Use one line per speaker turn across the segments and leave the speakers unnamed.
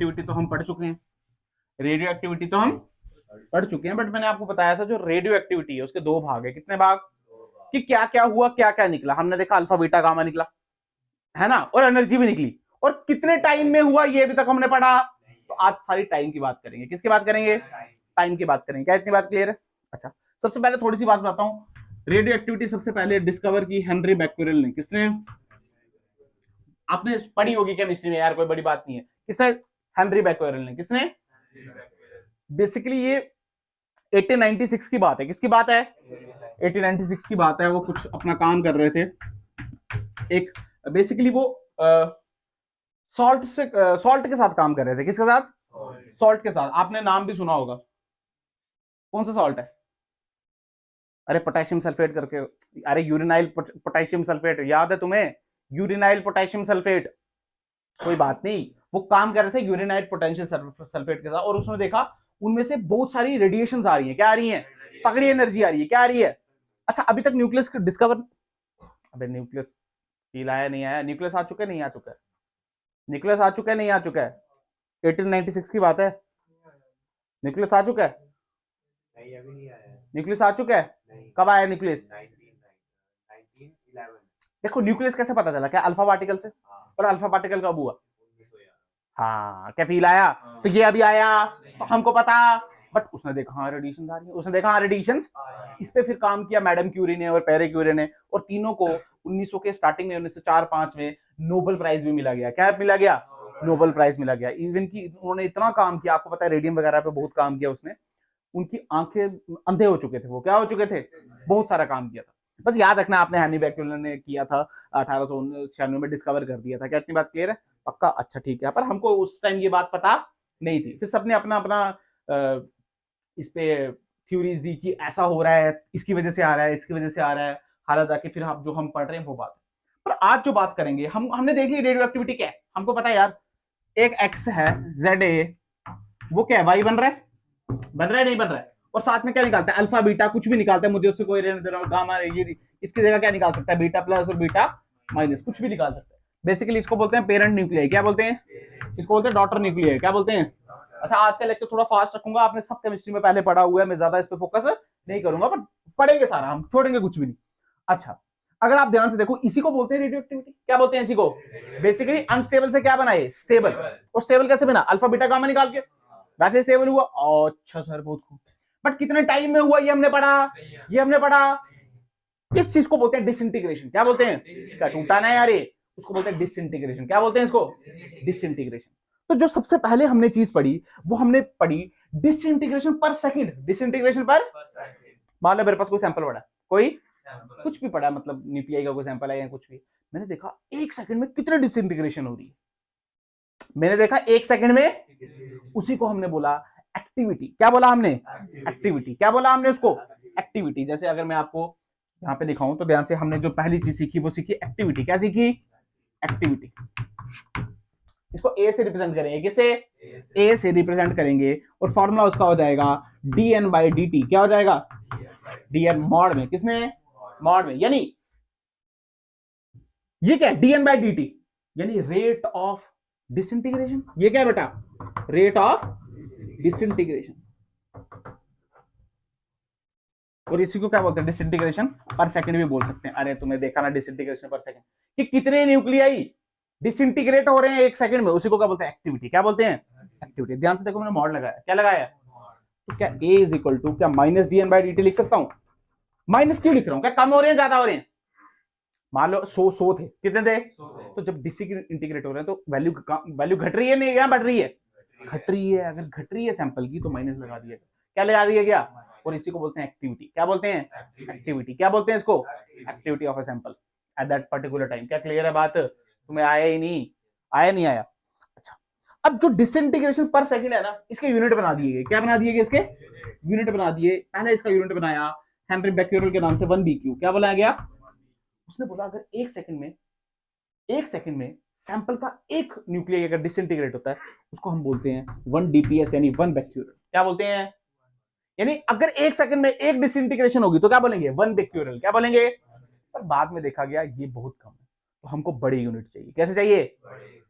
Activity तो हम पढ़ चुके हैं, रेडियो एक्टिविटी तो हम पढ़ चुके हैं, बट मैंने आपको बताया था जो रेडियो एक्टिविटी है उसके दो भाग है। कितने भाग? कि क्या क्या हुआ, क्या क्या निकला। हमने देखा अल्फा बीटा गामा निकला, है ना, और एनर्जी भी निकली, और कितने टाइम में हुआ ये अभी तक हमने पढ़ा। तो आज सारी टाइम की बात करेंगे। किसकी बात करेंगे? टाइम की बात करेंगे। क्या इतनी बात क्लियर है? अच्छा, सबसे पहले थोड़ी सी बात बताता हूं। रेडियो एक्टिविटी सबसे पहले डिस्कवर की हेनरी बैक्यूरेल ने। किसने? आपने पढ़ी होगी केमिस्ट्री में यार, कोई बड़ी बात नहीं है। किसने? हेनरी बैक्यूरेल ने। किसने? बेसिकली ये 1896 की बात है। किसकी बात है? 1896 की बात है। वो कुछ अपना काम कर रहे थे, एक बेसिकली वो सॉल्ट के साथ काम कर रहे थे। किसके साथ? सॉल्ट के साथ। आपने नाम भी सुना होगा। कौन सा सॉल्ट है? अरे पोटेशियम सल्फेट करके। अरे यूरिनाइल पोटेशियम सल्फेट, याद है तुम्हें? यूरिनाइल पोटेशियम सल्फेट। कोई बात नहीं, वो काम कर रहे थे यूरिनाइल पोटेशियम सल्फेट के साथ, और उसने देखा उनमें से बहुत सारी रेडिएशन आ रही है। क्या आ रही है? तगड़ी एनर्जी आ रही है। क्या आ रही है? अच्छा, अभी तक न्यूक्लियस डिस्कवर, अबे न्यूक्लियस फील आया नहीं आया? न्यूक्लियस आ चुका है नहीं आ चुका है? न्यूक्लियस आ चुका है नहीं आ चुका है? 1896 की बात है। न्यूक्लियस आ चुका है?
नहीं, अभी नहीं आया।
न्यूक्लियस आ चुका है? कब आया न्यूक्लियस?
1911।
देखो न्यूक्लियस कैसे पता चला? क्या अल्फा पार्टिकल से? और अल्फा पार्टिकल कब हुआ? हाँ, क्या फील आया? तो ये अभी आया तो हमको पता, बट उसने देखा हाँ रेडिएशन आ रही है, उसने देखा हाँ रेडिएशन। इस पे फिर काम किया मैडम क्यूरी ने और पेरे क्यूरी ने, और तीनों को 1900 के स्टार्टिंग में 1904-5 में नोबेल प्राइज भी मिला गया। क्या मिला गया? नोबेल प्राइज मिला गया। इवन की उन्होंने इतना काम किया, आपको पता है रेडियम वगैरह पे बहुत काम किया उसने। उनकी आंखें अंधे हो चुके थे वो। क्या हो चुके थे? बहुत सारा काम किया था। बस याद रखना, आपने हैनी बैक्यूलर ने किया था 1896 में, डिस्कवर कर दिया था। क्या इतनी बात क्लियर है? पक्का? अच्छा ठीक है, पर हमको उस टाइम ये बात पता नहीं थी। फिर सबने अपना अपना इस पे थ्योरीज दी कि ऐसा हो रहा है, इसकी वजह से आ रहा है, इसकी वजह से आ रहा है। हालांकि आके फिर हम जो हम पढ़ रहे हैं वो बात है। पर आज जो बात करेंगे हमने देख ली रेडियो एक्टिविटी क्या है, हमको पता है यार। एक एक्स है जेड ए, वो क्या है? वाई बन रहा है, बन रहा है नहीं बन रहा है, और साथ में क्या निकालता है? अल्फा बीटा कुछ भी निकालता है, मुझे उससे कोई रहने दे रहा हूँ। गामा ये इसकी जगह क्या निकाल सकता है? बीटा प्लस और बीटा माइनस, कुछ भी निकाल सकता है। बेसिकली इसको बोलते हैं पेरेंट न्यूक्लियाई। क्या बोलते हैं? इसको बोलते हैं डॉटर न्यूक्लियाई। क्या बोलते हैं? अच्छा, आज का लेक्चर थोड़ा फास्ट रखूंगा, आपने सब केमिस्ट्री में पहले पढ़ा हुआ है, मैं ज्यादा इस पे फोकस नहीं करूंगा, बट पढ़ेंगे सारा, हम छोड़ेंगे कुछ भी नहीं। अच्छा, अगर आप ध्यान से देखो, इसी को बोलते हैं रेडियो एक्टिविटी। क्या बोलते हैं इसी को? बेसिकली अनस्टेबल से क्या बनाए? स्टेबल। और स्टेबल कैसे बना? अल्फा बीटा गामा निकाल के वैसे स्टेबल हुआ। अच्छा सर, बहुत खूब, बट कितने टाइम में हुआ ये हमने पढ़ा, ये हमने पढ़ा। इस चीज को बोलते हैं डिसइंटीग्रेशन। क्या बोलते हैं? इसका टूटा ना यार, ये उसको बोलते हैं डिसइंटीग्रेशन। क्या बोलते हैं इसको? डिसइंटीग्रेशन। तो जो सबसे पहले हमने चीज पढ़ी वो हमने पढ़ी डिसइंटीग्रेशन पर सेकंड। डिसइंटीग्रेशन पर, मान लो मेरे पास कोई सैंपल पड़ा, कोई कुछ भी पड़ा, मतलब न्यूक्लियाई का कोई सैंपल है या कुछ भी, मैंने देखा एक सेकंड में कितने डिसइंटीग्रेशन हो रही है। मैंने देखा एक सेकंड में, उसी को हमने बोला एक्टिविटी। क्या बोला हमने? एक्टिविटी। क्या बोला हमने उसको? एक्टिविटी। जैसे अगर मैं आपको यहाँ पे दिखाऊं तो ध्यान से, हमने जो पहली चीज सीखी वो सीखी एक्टिविटी। क्या सीखी? एक्टिविटी। इसको ए से रिप्रेजेंट करेंगे। किसे? ए से रिप्रेजेंट करेंगे, और फॉर्मूला उसका हो जाएगा d n by d t. क्या हो जाएगा? डी एन मॉड में। किसमें? मॉड में। यानी ये क्या? D n by d t, यानी रेट ऑफ डिसइंटीग्रेशन। ये क्या बेटा? Rate of disintegration. और इसी को क्या बोलते हैं? डिसइंटीग्रेशन पर सेकंड भी बोल सकते हैं। अरे तुमने देखा ना डिसइंटीग्रेशन पर सेकंड, कि कितने न्यूक्लियाई डिसइंटीग्रेट हो रहे हैं एक सेकंड में, उसी को क्या बोलते हैं? एक्टिविटी। क्या बोलते हैं? एक्टिविटी। ध्यान से देखो, मैंने मॉड लगाया। क्या लगाया? तो क्या ए इज इक्वल टू क्या minus d n by d t लिख सकता हूं? माइनस क्यों लिख रहा हूं? क्या कम हो रहे हैं, ज्यादा हो रहे हैं? मान लो 100 थे, कितने थे? तो जब डिसइंटीग्रेट हो रहे हैं तो वैल्यू घट रही है नहीं, या बढ़ रही है? घट रही है। अगर घट रही है सैंपल की तो माइनस लगा दिया। क्या लगा दिया गया? और इसी को बोलते हैं एक्टिविटी। क्या बोलते हैं? एक्टिविटी। क्या बोलते हैं इसको? Activity of a sample at that particular time. क्या क्लियर है बात? तुम्हें आया ही नहीं? आया नहीं आया? अच्छा, अब जो डिसइंटीग्रेशन पर सेकंड है ना, इसके यूनिट बना दिए गए। क्या बना दिए गए? इसके यूनिट बना दिए। पहले इसका यूनिट बनाया हेनरी बैक्यूरेल के नाम से 1 BQ। क्या बनाया गया? उसने बोला अगर एक सेकंड में सैंपल का एक न्यूक्लियाई अगर डिसइंटीग्रेट होता है, उसको हम बोलते हैं 1 DPS, यानी 1 बैक्यूरेल। क्या बोलते हैं? यानी अगर एक सेकंड में एक डिसइंटीग्रेशन होगी तो क्या बोलेंगे? 1 बैक्यूरेल। क्या बोलेंगे? पर बाद में देखा गया ये बहुत कम है, तो हमको बड़े यूनिट चाहिए। कैसे चाहिए?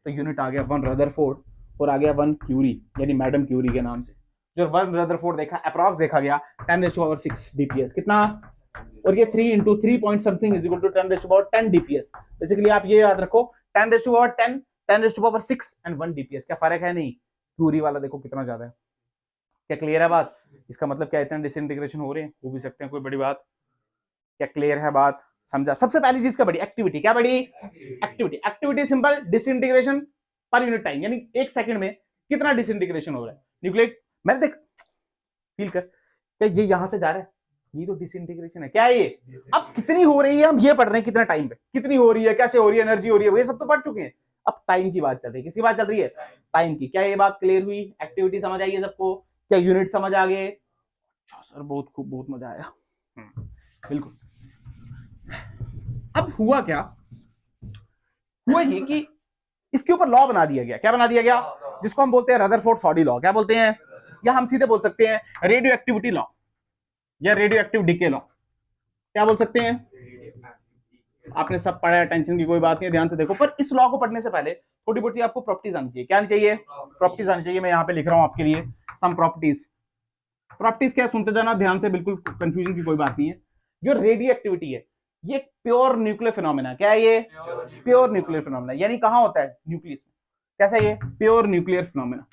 तो यूनिट आ गया 1 रदरफोर्ड, और आ गया 1 क्यूरी यानी मैडम क्यूरी के नाम से। जो 1 रदरफोर्ड देखा अप्रॉक्स देखा गया 10⁻6 डीपीएस कितना, और ये 3 into 3 point something is equal to 10⁻10 dps. Basically आप ये याद रखो 10⁻10 10⁻6 एंड 1 डीपीएस, क्या फर्क है? नहीं, क्यूरी वाला देखो कितना ज्यादा है। क्या क्लियर है बात? इसका मतलब क्या इतने डिसइंटीग्रेशन हो रहे हैं, हो भी सकते हैं, कोई बड़ी बात? क्या क्लियर है बात? समझा? सबसे पहली चीज क्या बड़ी? एक्टिविटी। क्या बड़ी? Activity. Activity simple, disintegration per unit time, यानी 1 सेकंड में कितना डिसइंटीग्रेशन हो रहा है न्यूक्लियोटाइड। मैंने देख फील कर, क्या ये यहां से जा रहा है, ये तो डिसइंटीग्रेशन है। क्या है ये? अब कितनी हो रही है हम ये पढ़ रहे हैं, कितना टाइम पे कितनी हो रही है, कैसे हो रही है, एनर्जी हो रही है, ये सब तो पढ़ चुके हैं। अब टाइम की बात चल रही है। किसकी बात चल रही है? टाइम की। क्या ये बात क्लियर हुई? एक्टिविटी समझ आई है सबको? क्या यूनिट समझ आ गए? अच्छा सर बहुत खूब, बहुत मजा आया। बिल्कुल। अब हुआ क्या, हुआ ये कि इसके ऊपर लॉ बना दिया गया। क्या बना दिया गया? जिसको हम बोलते हैं रदरफोर्ड सॉडी लॉ। क्या बोलते हैं? या हम सीधे बोल सकते हैं रेडियो एक्टिविटी लॉ या रेडियो एक्टिव डिके लॉ। क्या बोल सकते हैं? आपने सब पढ़ा है, टेंशन की कोई बात नहीं है, ध्यान से देखो। पर इस लॉ को पढ़ने से पहले थोड़ी बहुत आपको प्रॉपर्टीज आनी चाहिए। क्या आनी चाहिए? प्रॉपर्टीज आनी चाहिए। मैं यहाँ पे लिख रहा हूं आपके लिए सम प्रॉपर्टीज। प्रॉपर्टीज क्या? सुनते जाना ध्यान से, बिल्कुल कंफ्यूजन की कोई बात नहीं है। जो रेडियो एक्टिविटी है ये प्योर न्यूक्लियर फिनोमेना। क्या है ये? Pure nuclear phenomena. यानी कहां होता है? न्यूक्लियस। कैसा ये? प्योर न्यूक्लियर फिनोमेना,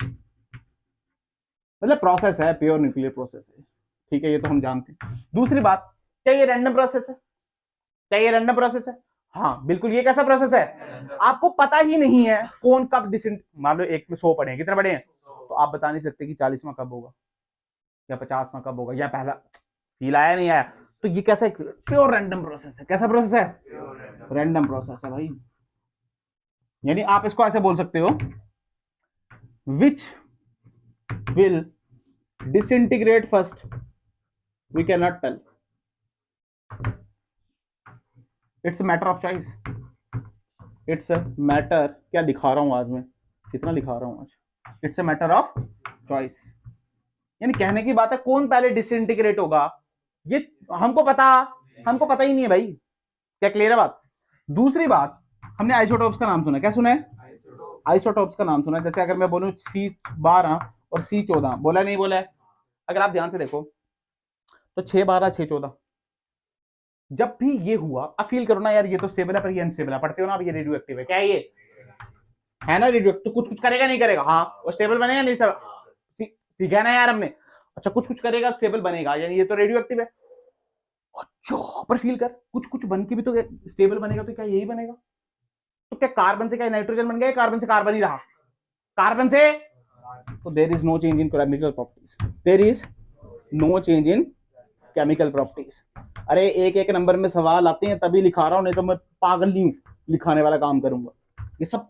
मतलब प्रोसेस है, प्योर न्यूक्लियर प्रोसेस है। ठीक है, ये तो हम जानते हैं। दूसरी बात, क्या ये रैंडम प्रोसेस है? क्या ये रैंडम प्रोसेस है? हाँ बिल्कुल। ये कैसा प्रोसेस है? आपको पता ही नहीं है कौन कब डिसेंट, मान लो एक में 100 पढ़े हैं, कितने पढ़े हैं, तो आप बता नहीं सकते कि 40वां कब होगा या 50वां कब होगा, या पहला फील आया नहीं आया। तो ये कैसा है? प्योर रैंडम प्रोसेस है। कैसा प्रोसेस है? रैंडम प्रोसेस है भाई। यानी आप इसको ऐसे बोल सकते हो, which will disintegrate first we can not tell, it's a matter of choice. It's a matter, क्या लिखा रहा हूं आज मैं, कितना लिखा रहा हूं आज, it's a matter of choice. यानी कहने की बात है कौन पहले डिसइंटीग्रेट होगा ये हमको पता ही नहीं है भाई। क्या क्लियर है बात? दूसरी बात, हमने आइसोटोप्स का नाम सुना। क्या सुना है? आइसोटोप्स का नाम सुना है। जैसे अगर मैं बोलूं C12 और C14, बोला नहीं बोला है? अगर आप ध्यान से देखो तो 612 614 जब भी ये हुआ, अब फील करो ना यार, ये तो स्टेबल है पर ये अनस्टेबल है। पढ़ते हो ना आप, ये रेडियो एक्टिव है। क्या है ये? है ना रेडियो, तो कुछ कुछ करेगा नहीं करेगा? हाँ, वो स्टेबल बनेगा नहीं सर, सीखा ना यार हमने। अच्छा, कुछ कुछ करेगा स्टेबल बनेगा, यानी ये तो रेडियो एक्टिव है। अच्छा, पर फील कर, कुछ कुछ बन के भी तो स्टेबल बनेगा, तो क्या यही बनेगा? तो क्या कार्बन से क्या नाइट्रोजन बन गया? कार्बन से कार्बन ही रहा, कार्बन से। तो there is no change in chemical properties, there is no change in chemical properties. अरे एक एक नंबर में सवाल आते हैं तभी लिखा रहा हूं, नहीं तो मैं पागल नहीं हूं, लिखाने वाला काम करूंगा। ये सब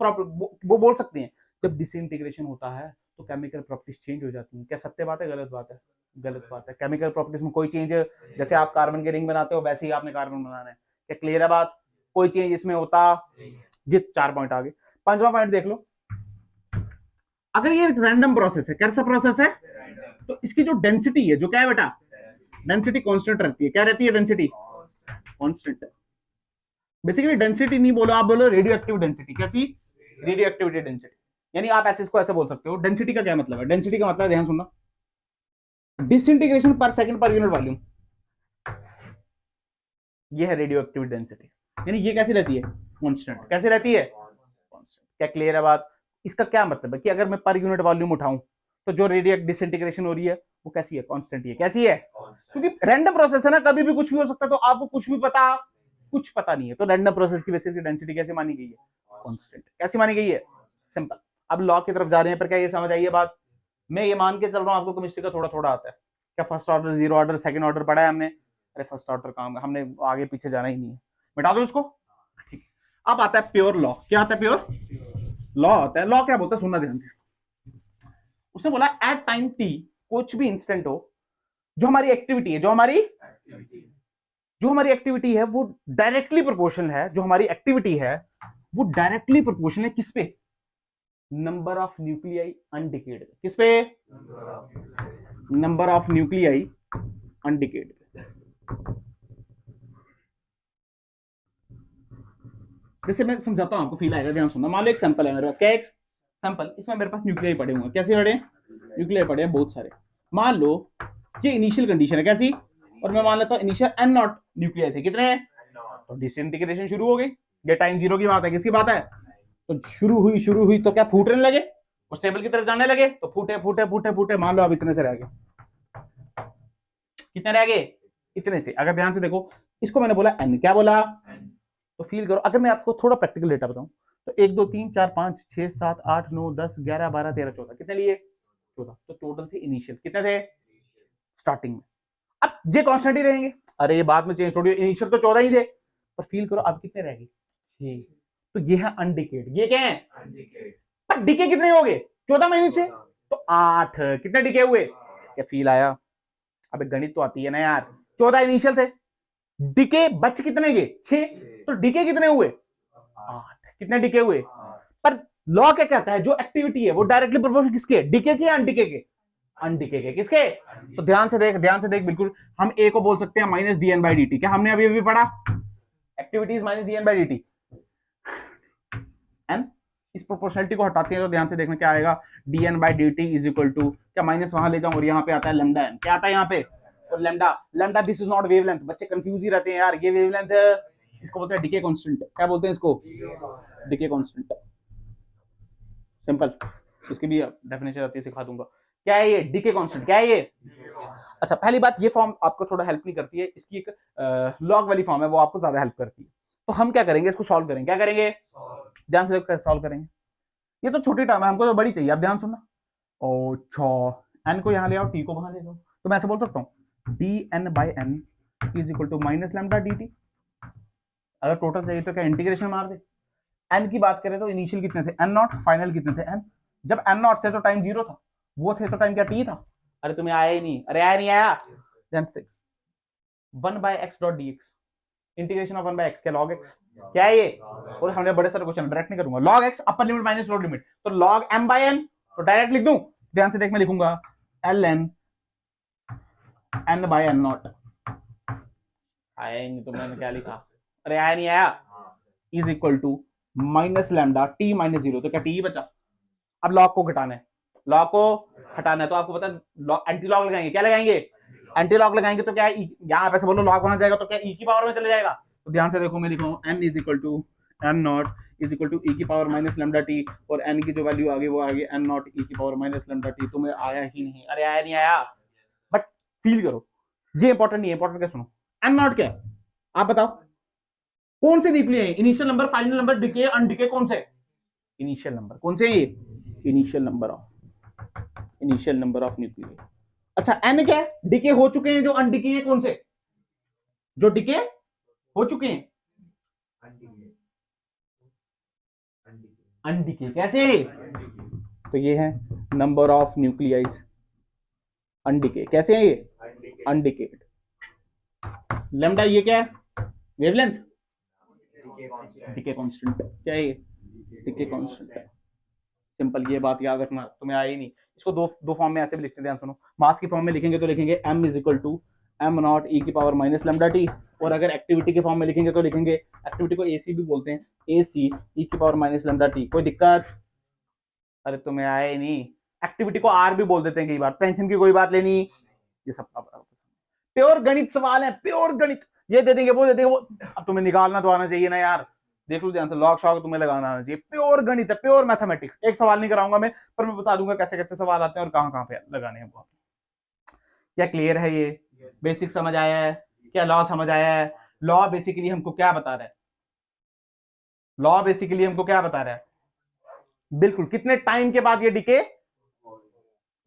वो बोल सकते हैं जब डिसइंटीग्रेशन होता है तो केमिकल प्रॉपर्टीज चेंज हो जाती हैं। क्या सत्य बात है? गलत बात है? गलत बात है। केमिकल प्रॉपर्टीज में कोई चेंज, जैसे आप कार्बन के रिंग बनाते हो वैसे ही आपने कार्बन बनाना है। क्या क्लियर है बात? कोई चेंज इसमें होता? ये 4 पॉइंट आ गए। 5वां पॉइंट देख लो, अगर ये रैंडम प्रोसेस है, कैसा प्रोसेस है, तो इसकी जो डेंसिटी है, जो क्या है बेटा, डेंसिटी कांस्टेंट रहती है। क्या रहती है? Density constant. बेसिकली डेंसिटी नहीं बोलो, आप बोलो रेडियो एक्टिव डेंसिटी। कैसी? Radio activity density. यानी आप ऐसे इसको ऐसे बोल सकते हो। डेंसिटी का क्या मतलब है? डेंसिटी का मतलब, ध्यान सुनना, डिसइंटीग्रेशन पर सेकंड पर यूनिट वॉल्यूम। ये है रेडियो एक्टिव डेंसिटी। यानी ये कैसी रहती है? कांस्टेंट। कैसी रहती है? कांस्टेंट। क्या क्लियर है बात? इसका क्या मतलब है कि अगर मैं पर यूनिट वॉल्यूम उठाऊं तो जो रेडियो डिसइंटीग्रेशन हो रही है वो कैसी है? कांस्टेंट ही है। कैसी है? क्योंकि रैंडम प्रोसेस है ना, कभी भी कुछ भी हो सकता है, तो आपको कुछ पता नहीं है, तो रैंडम प्रोसेस की बेसिस की डेंसिटी कैसे मानी गई है? कांस्टेंट। कैसी मानी गई है? सिंपल। अब लॉ की तरफ जा रहे हैं, पर क्या ये समझ आई है बात? मैं ये मान के चल रहा हूं आपको केमिस्ट्री का थोड़ा थोड़ा आता है। क्या first order, zero order, second order पढ़ा है हमने? अरे फर्स्ट ऑर्डर काम हमने आगे पीछे जाना ही नहीं है, मिटा दो इसको। ठीक। अब आता है प्योर लॉ। क्या आता है? प्योर लॉ आता है। लॉ क्या बोलता है? सुनना ध्यान से। उसने बोला एट टाइम टी, कुछ भी इंस्टेंट हो, जो हमारी एक्टिविटी है, जो हमारी एक्टिविटी है वो डायरेक्टली प्रोपोर्शनल है, जो हमारी एक्टिविटी है वो डायरेक्टली प्रोपोर्शनल है किस पे? Number of nuclei undecayed. किस पे? Number of nuclei undecayed. जैसे मैं समझाता हूं आपको फील आएगा, ध्यान सुनना। मान लो एक सैंपल है मेरे पास। क्या? एक सिंपल, इसमें मेरे पास न्यूक्लियाई पड़े हुए हैं। कैसे पड़े हैं? न्यूक्लियाई पड़े हैं बहुत सारे। मान लो ये इनिशियल कंडीशन है कैसी, और मैं मान लेता हूँ इनिशियल एन नॉट न्यूक्लियाई थे, कितने हैं? तो डिसइंटीग्रेशन शुरू हो गई। ये टाइम जीरो की बात है, किसकी बात है? तो शुरू हुई तो क्या फूटने लगे, उस टेबल की तरफ जाने लगे, तो फूटे फूटे फूटे फूटे, मान लो अब इतने से रह गए। कितने रह गए? इतने से। अगर ध्यान से देखो, इसको मैंने बोला एन, क्या बोला? तो फील करो, अगर मैं आपको थोड़ा प्रैक्टिकल डेटा बताऊं तो 1 2 3 4 5 6 7 8 9 10 11 12 13 14, कितने लिए? 14। तो टोटल थे इनिशियल, कितने थे स्टार्टिंग में? अब ये कांस्टेंट ही रहेंगे। अरे ये बाद में चेंज थोड़ी, इनिशियल तो 14 ही थे। पर फील करो अब कितने रह गए? 6। तो ये है अनडिकेड, ये क्या है? पर डिके कितने हो गए 14 महीने से? तो 8। कितने डिके हुए? क्या फील आया? अब गणित तो आती है ना यार। 14 इनिशियल थे, डिके बच कितने गए? 6। तो डिके कितने हुए? 8। कितने डिके हुए? पर लॉ क्या कहता है, जो एक्टिविटी है वो डायरेक्टली प्रोपोर्शनल किसके? डिके के या अनडिके के? अनडिके के। किसके? तो ध्यान से देख बिल्कुल। हम ए को बोल सकते हैं minus d n by d t. क्या हमने अभी अभी पढ़ा? Activity is minus d n by d t. N, इस प्रोपोर्शनलिटी को हटाते हैं तो ध्यान से देखना क्या आएगा, d n by d t is equal to, क्या माइनस वहां ले जाऊं और यहाँ पे आता है लेमडा एन। क्या आता है यहाँ पे? और lambda this is not wavelength. बच्चे कंफ्यूज ही रहते हैं यार, ये वेवलेंथ है, इसको बोलते हैं डिके कांस्टेंट। क्या बोलते हैं इसको? Decay constant. सिंपल, इसकी भी डेफिनेशन आती है, सिखा दूंगा। क्या है ये? Decay constant. क्या है ये? अच्छा, पहली बात, ये फॉर्म आपको थोड़ा हेल्प नहीं करती है, इसकी एक लॉग वाली फॉर्म है, वो आपको ज्यादा हेल्प करती है। तो हम क्या करेंगे, इसको सॉल्व करेंगे। क्या करेंगे? ध्यान से कैसे सॉल्व करेंगे। ये तो छोटी टर्म है, हमको तो बड़ी चाहिए। आप ध्यान सुनना। अच्छा, एन को यहाँ ले आओ, टी को वहां ले जाओ, तो मैं ऐसे बोल सकता हूँ d n by n is equal to minus lambda d t. अगर टोटल चाहिए तो क्या इंटीग्रेशन मार दे। एन की बात करें तो इनिशियल कितने थे? N not. फाइनल कितने थे? एन। जब एन नॉट थे तो टाइम जीरो था, वो थे तो टाइम क्या? टी था। अरे तुम्हें आया ही नहीं, अरे आया नहीं आया। ध्यान से 1 by x dot d x, integration of 1 by x, क्या लॉग एक्स? क्या है ये? और हमने बड़े सारे क्वेश्चन डायरेक्ट नहीं करूंगा। Log x upper limit minus lower limit, तो लॉग एम बाय एन, तो डायरेक्ट लिख दूं। ध्यान से देख, मैं लिखूंगा l n n by n nought. आया नहीं तो मैंने क्या लिखा? अरे आया नहीं आया। Is equal to minus lambda t minus zero, तो क्या टी ही बचा? अब लॉग को घटाना है, लॉग को हटाना है, तो आपको पता है एंटी लॉग लगाएंगे। क्या लगाएंगे? एंटी लॉग लगाएंगे। तो क्या यहाँ पे बोलो लॉग वहां जाएगा तो क्या ई की पावर में चले जाएगा। तो ध्यान से देखो, मैं लिखूं N is equal to N naught is equal to e की पावर माइनस लैम्डा टी, और एन की जो वैल्यू आ गई वो आ गई एन नॉट ई की पावर माइनस लैम्डा टी। तुम्हें आया ही नहीं? अरे आया नहीं आया। बट फील करो, ये इंपॉर्टेंट नहीं है। इंपॉर्टेंट क्या सुनो, एन नॉट क्या है आप बताओ? कौन से न्यूक्लियर है? Initial number, final number, decay, undecay, कौन से? Initial number. कौन से? ये इनिशियल नंबर ऑफ न्यूक्लियर। अच्छा, एन क्या है? डिके हो चुके हैं जो अनडिके हैं, कौन से? जो डिके हो चुके हैं अनडिके। कैसे? तो ये है नंबर ऑफ न्यूक्लियाइज अनडिके। कैसे है ये? अनडिकेड। लैम्डा ये क्या है? Wavelength, decay constant. क्या है ये? Decay constant. सिंपल, ये बात याद रखना, तुम्हें आई नहीं। इसको दो फॉर्म में ऐसे भी लिखते हैं, ध्यान सुनो। मास की फॉर्म में लिखेंगे तो लिखेंगे m is equal to M naught e की पावर माइनस लैम्डा टी, और अगर एक्टिविटी के फॉर्म में लिखेंगे तो लिखेंगे, एक्टिविटी को एसी भी बोलते हैं, एसी ई की पावर माइनस लैम्डा टी। कोई दिक्कत? अरे तुम्हें आए नहीं। एक्टिविटी को आर भी बोल देते हैं कई बार, टेंशन की कोई बात लेनी। ये सब प्योर गणित सवाल है, प्योर गणित। ये दे देंगे, वो दे देंगे, वो अब तुम्हें निकालना तो आना चाहिए ना यार। देख लो ध्यान से, लॉग शॉग तुम्हें लगाना आना चाहिए। प्योर गणित है, प्योर मैथमेटिक्स। एक सवाल नहीं कराऊंगा मैं, पर मैं बता दूंगा कैसे कैसे सवाल आते हैं और कहां कहां पे लगाने हैं। क्या क्लियर है? ये बेसिक समझ आया है? क्या लॉ समझ आया है? लॉ बेसिकली हमको क्या बता रहा है? लॉ बेसिकली हमको क्या बता रहा है? बिल्कुल, कितने टाइम के बाद ये डिके,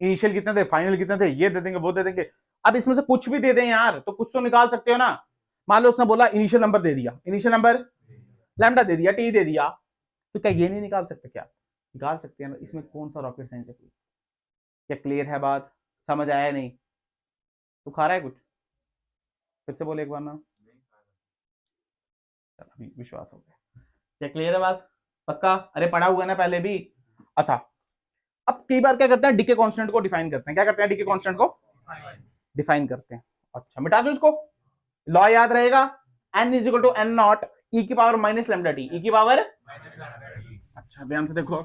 इनिशियल कितने थे, फाइनल कितने थे, ये दे देंगे, वो दे देंगे। अब इसमें से कुछ भी दे दें यार, तो कुछ तो निकाल सकते हो ना। मान लो उसने बोला इनिशियल नंबर दे दिया, इनिशियल नंबर लैम्डा दे दिया, टी दे दिया, तो क्या ये नहीं निकाल सकते? क्या निकाल सकते हैं ना। इसमें कौन सा रॉकेट साइंस है? क्या क्लियर है बात? समझ आया नहीं? तू खा रहा है कुछ? फिर से बोले एक बार ना। अभी विश्वास हो गया। क्या क्लियर है बात? पक्का? अरे पढ़ा हुआ ना पहले भी। अच्छा, अब कई बार क्या करते हैं, डिके कांस्टेंट को डिफाइन करते हैं। क्या करते हैं? डिके कांस्टेंट को डिफाइन करते हैं। अच्छा, मिटा दो इसको, लॉ याद रहेगा। n is equal to N naught e की power minus lambda t, e की पावर। अच्छा, ध्यान से देखो,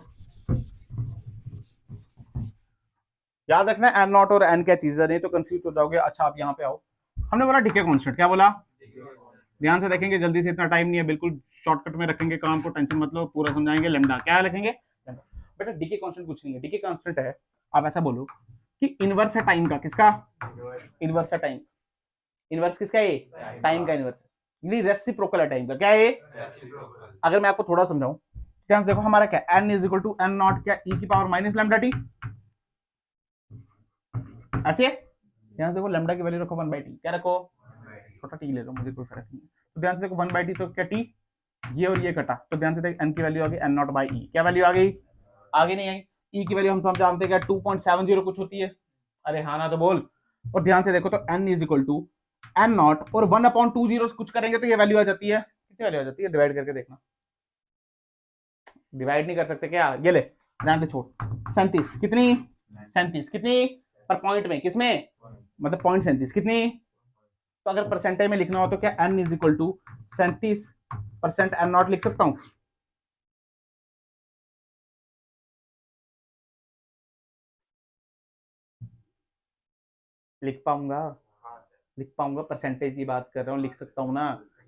याद रखना एन नॉट और एन क्या चीज है, नहीं तो कंफ्यूज हो जाओगे। अच्छा आप यहाँ पे आओ, हमने बोला डीके कांस्टेंट, क्या बोला, ध्यान से देखेंगे, जल्दी से, इतना टाइम नहीं है, बिल्कुल शॉर्टकट में रखेंगे काम को, टेंशन मत लो, पूरा समझाएंगे। लेमडा क्या लिखेंगे, बेटा डीके कांस्टेंट कुछ नहीं है, डीके कांस्टेंट है, आप ऐसा बोलो कि इनवर्स है टाइम का, किसका, इनवर्स है टाइम, इनवर्स किसका है, टाइम का इनवर्स, यानी रेसिप्रोकल है टाइम का, क्या है। अगर मैं आपको थोड़ा समझाऊं, ध्यान से देखो, हमारा क्या n is equal to N nought क्या e की पावर माइनस लैम्डा टी, ऐसे है। ध्यान से देखो, लैम्डा की वैल्यू रखो 1/t, क्या रखो, छोटा टी ले लो, मुझे कोई फर्क नहीं है। तो ध्यान से देखो 1/t तो क्या टी, ये और ये कटा, तो ध्यान से देखो n की वैल्यू आ गई n नॉट बाई ई, क्या वैल्यू आ गई, आगे नहीं आई, e की वैल्यू हम सब जानते हैं क्या 2.70 कुछ होती है, अरे हाँ ना तो बोल। और ध्यान से देखो तो n is equal to N nought और 1/20 कुछ करेंगे तो ये वैल्यू आ जाती है, कितनी वैल्यू आ जाती है, डिवाइड करके देखना, डिवाइड नहीं कर सकते क्या, ये ले ध्यान से छोड़, 37 कितनी, 37 कितनी पर पॉइंट में, किसमें, मतलब पॉइंट 37 कितनी, तो अगर परसेंटेज में लिखना हो तो क्या n is equal to 37% n nought लिख सकता हूं, लिख पाऊंगा, लिख पाऊंगा, परसेंटेज की बात कर रहा हूं, लिख सकता हूं ना।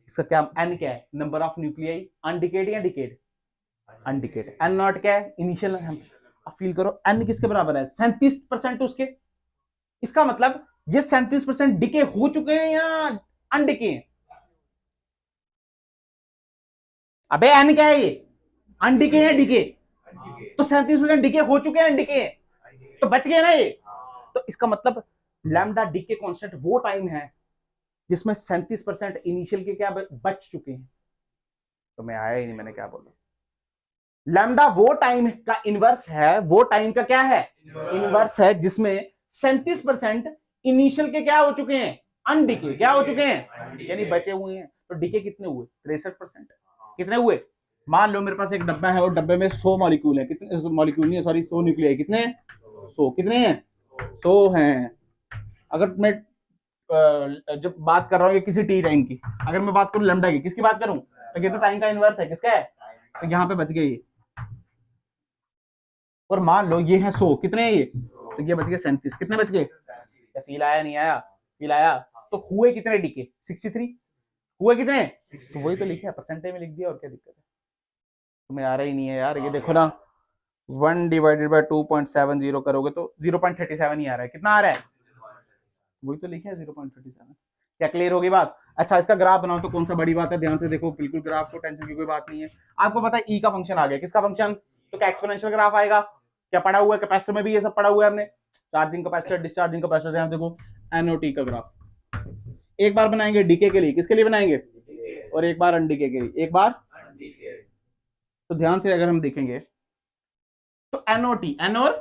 इसका क्या n क्या है, नंबर ऑफ न्यूक्लियाई, अनडिकेड या डिकेड, अनडिकेड, एन नॉट क्या है, इनिशियल, अब फील करो n किसके बराबर है, 37% उसके, इसका मतलब ये 37% डिके हो चुके हैं या अनडिके हैं, अबे n क्या है ये, अनडिके है डिके, तो 37% डिके हो चुके हैं अनडिके हैं, तो बच गए ना ये, तो इसका मतलब लैम्डा डिके कांस्टेंट वो टाइम है जिसमें 37% इनिशियल के क्या बच चुके हैं, तो मैं आया ही नहीं, मैंने क्या बोला, लैम्डा वो टाइम का इनवर्स है, वो टाइम का क्या है, इनवर्स है जिसमें 37% इनिशियल के क्या हो चुके हैं, अनडिके, क्या हो चुके हैं, यानी बचे हुए हैं, तो डिके कितने हुए, 63%, कितने हुए, मान लो मेरे पास एक डब्बा है और डब्बे में 100 मॉलिक्यूल है, कितने मॉलिक्यूल नहीं है, सॉरी 100 न्यूक्लियाई, कितने 100, कितने हैं 100 हैं। अगर मैं जब बात कर रहा हूँ ये किसी टी टाइम की, अगर मैं बात करूं लैम्डा की, किसकी बात करूं, तो ये तो टाइम का इनवर्स है, किसका है, तो यहाँ पे बच गए ये, और मान लो ये है 100, कितने हैं ये, तो ये बच गए 37, कितने बच गए, फील आया नहीं आया, फील आया, तो हुए कितने डीके, 63, हुए कितने, तो वही तो लिखे, परसेंटेज में लिख दिया, और क्या दिक्कत है, तुम्हें आ रहा ही नहीं है यार, ये देखो ना 1 डिवाइडेड बाय 2.70 करोगे तो 0.37 ही आ रहा है, कितना आ रहा है, वही तो लिखे है 0.37, क्या क्लियर होगी बात। अच्छा इसका ग्राफ बनाओ तो कौन सा बड़ी बात है, ध्यान से देखो, बिल्कुल ग्राफ को टेंशन की कोई बात नहीं है, आपको पता है ई का फंक्शन आ गया, किसका फंक्शन, तो क्या एक्सपोनेंशियल ग्राफ आएगा, क्या पढ़ा हुआ है, कैपेसिटर में भी ये सब पढ़ा हुआ है हमने, चार्जिंग कैपेसिटर, डिस्चार्जिंग कैपेसिटर, ध्यान देखो एनओटी का ग्राफ, एक बार बनाएंगे डीके के लिए, किसके लिए बनाएंगे, और एक बार अनडीके के लिए, एक बार, तो ध्यान से अगर हम देखेंगे तो एनओटी, एन और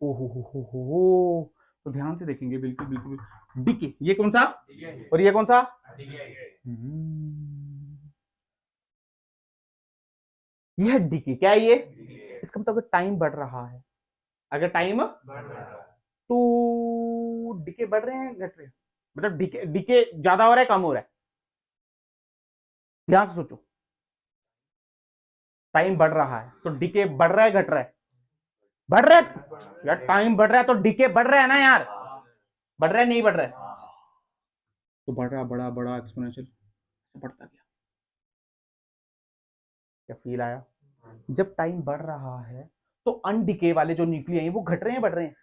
ओहो हो, तो ध्यान से देखेंगे, बिल्कुल बिल्कुल डीके, ये कौन सा और ये कौन सा, ये है डीके, क्या है ये, इसका मतलब अगर टाइम बढ़ रहा है, अगर टाइम तो डीके बढ़ रहे हैं घट रहे हैं, मतलब डीके डीके ज्यादा हो रहा है कम हो रहा है, ध्यान से सोचो, टाइम बढ़ रहा है तो डीके बढ़ रहा है घट रहा है, बढ़ रहा है यार, टाइम बढ़ रहा है तो डीके बढ़ रहा है ना यार, बढ़ रहा है नहीं बढ़ रहा है, तो बढ़ रहा बड़ा बड़ा एक्सपोनेंशियल बढ़ता गया, क्या फील आया, जब टाइम बढ़ रहा है तो अनडिके वाले जो न्यूक्लियाई हैं वो घट रहे हैं बढ़ रहे हैं,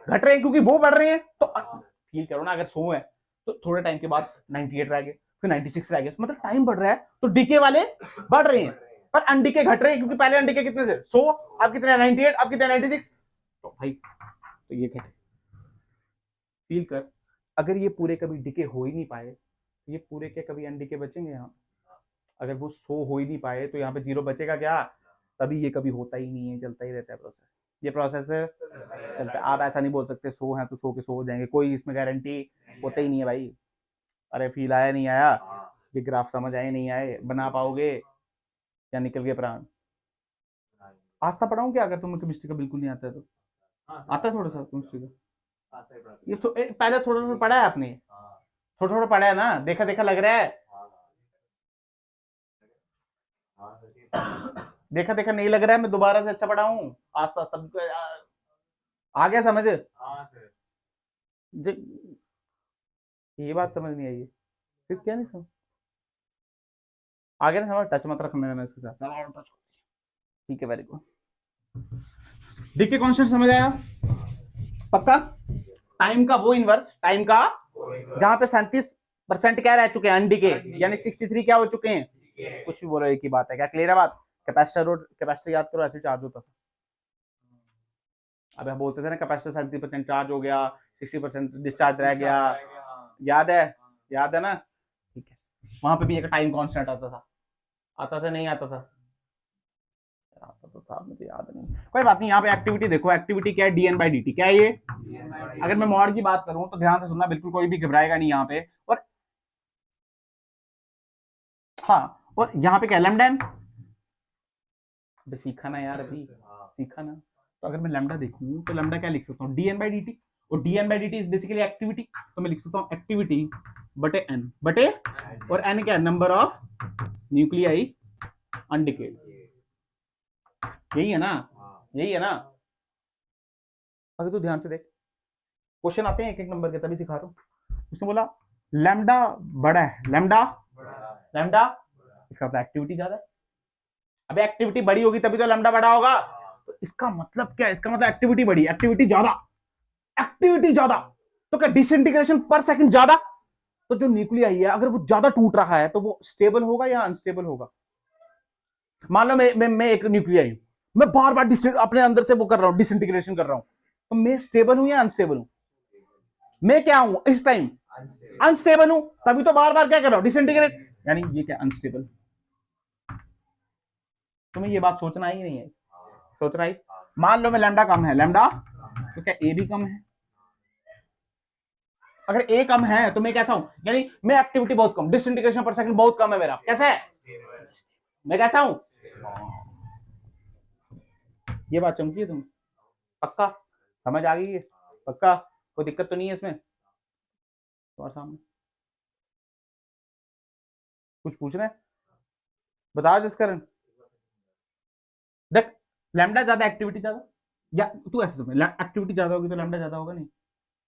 घट रहे हैं क्योंकि वो बढ़ रहे हैं, तो फील करो ना, अगर 100 है तो थोड़े टाइम के बाद 98 रह गए, फिर 96 रह गए, मतलब टाइम बढ़ रहा है तो डीके वाले बढ़ रहे हैं, पर अनडीके घट रहे हैं, क्योंकि पहले अनडीके कितने थे 100, अब कितने 98, अब कितने 96, तो भाई तो ये घटे, फील कर, अगर ये पूरे कभी डीके हो ही नहीं पाए, ये पूरे के कभी अनडीके बचेंगे यहाँ, अगर वो 100 हो ही नहीं पाए तो यहाँ पे 0 बचेगा क्या, तभी ये कभी होता ही नहीं है, चलता ही रहता है प्रोसेस, ये प्रोसेस चलता है, आप ऐसा नहीं बोल सकते 100 है तो 100 के 100 हो जाएंगे, कोई इसमें गारंटी होता ही नहीं है भाई। अरे फील आया नहीं आया, ये ग्राफ समझ आए नहीं आए, बना पाओगे या निकल गए प्राण, आस्था पढ़ाऊं क्या, अगर तुम्हें केमिस्ट्री का बिल्कुल नहीं आता है तो, आता है थोड़ा सा केमिस्ट्री का, ये तो पहले थोड़ा थोड़ा पढ़ा है आपने, थोड़ा थोड़ा पढ़ा है ना, देखा देखा लग रहा है, देखा देखा नहीं लग रहा है, मैं दोबारा से अच्छा पढ़ाऊं, आस्ता आस्ता, आ गया समझ?
हाँ सर।
ये बात समझ नहीं आई है फिर क्या नहीं समझ आ गया ना समझ? टच मत रखना है इसके साथ, ठीक है, वेरी गुड। डिके कांस्टेंट समझ आया पक्का? टाइम का वो इनवर्स, टाइम का जहां पे 37% क्या रह चुके हैं अनडिके, यानी 63 क्या हो चुके हैं, कुछ भी बोलो एक ही बात है। क्या क्लियर है बात? कैपेसिटर याद करो, ऐसे चार्ज होता था। अब हम बोलते थे ना कैपेसिटर 37% चार्ज हो गया, 60% डिस्चार्ज रह गया, याद है? याद है ना? ठीक है, वहां पे भी एक टाइम कांस्टेंट आता था नहीं आता था? आता तो था, मुझे याद नहीं, कोई बात नहीं। यहाँ पे एक्टिविटी देखो, एक्टिविटी क्या है, dn/dt क्या है ये? अगर मैं मॉड की बात करूं तो ध्यान से सुनना, बिल्कुल कोई भी घबराएगा नहीं यहाँ पे। और हाँ, और यहाँ पे क्या लैम्डा, सीखा ना यार, अभी सीखा ना। तो अगर मैं लैम्डा देखूं तो लैम्डा क्या लिख सकता हूँ, dn/dt, और dn/dt इज बेसिकली एक्टिविटी, तो मैं लिख सकता हूँ एक्टिविटी बटे n, बटे और n क्या, नंबर ऑफ न्यूक्लियाई अनडिकेड, यही है ना? यही है ना? अगर तू ध्यान से देख, क्वेश्चन आते हैं एक एक नंबर के, तभी सिखा रहा हूँ। उसने बोला लैम्डा बड़ा है, लैम्डा इसका मतलब एक्टिविटी ज्यादा है। अबे एक्टिविटी बड़ी होगी तभी तो लैम्डा बड़ा होगा। तो इसका मतलब क्या है? इसका मतलब एक्टिविटी बड़ी, एक्टिविटी ज्यादा, तो क्या डिसइंटीग्रेशन पर सेकंड ज्यादा? तो जो न्यूक्लियाई है अगर वो ज्यादा टूट रहा है तो वो स्टेबल होगा या अनस्टेबल होगा? मान लो मैं एक न्यूक्लियाई हूं, मैं बार बार अपने अंदर से वो कर रहा हूं, डिसइंटीग्रेशन कर रहा हूं, तो मैं स्टेबल हूं या अनस्टेबल हूं? मैं क्या हूं इस टाइम? अनस्टेबल हूं, तभी तो बार बार क्या कर रहा हूं, डिसइंटीग्रेट, यानी ये क्या अनस्टेबल। तुम्हें ये बात सोचना ही नहीं है, सोचना ही। मान लो मैं लैम्डा कम है, लैम्डा तो क्या ए भी कम है? अगर ए कम है तो मैं कैसा हूं, यानी मैं एक्टिविटी बहुत कम, डिसइंटीग्रेशन पर सेकंड बहुत कम है मेरा, कैसा है, मैं कैसा हूं? ये बात चमकी है तुम पक्का? समझ आ गई है पक्का? कोई दिक्कत तो नहीं है इसमें? तुम्हारे सामने कुछ पूछ रहे हैं, बता जिस कारण। देख लैम्डा ज्यादा, एक्टिविटी ज्यादा, या तू ऐसे समझ, एक्टिविटी ज्यादा होगी तो लैम्डा ज्यादा होगा नहीं?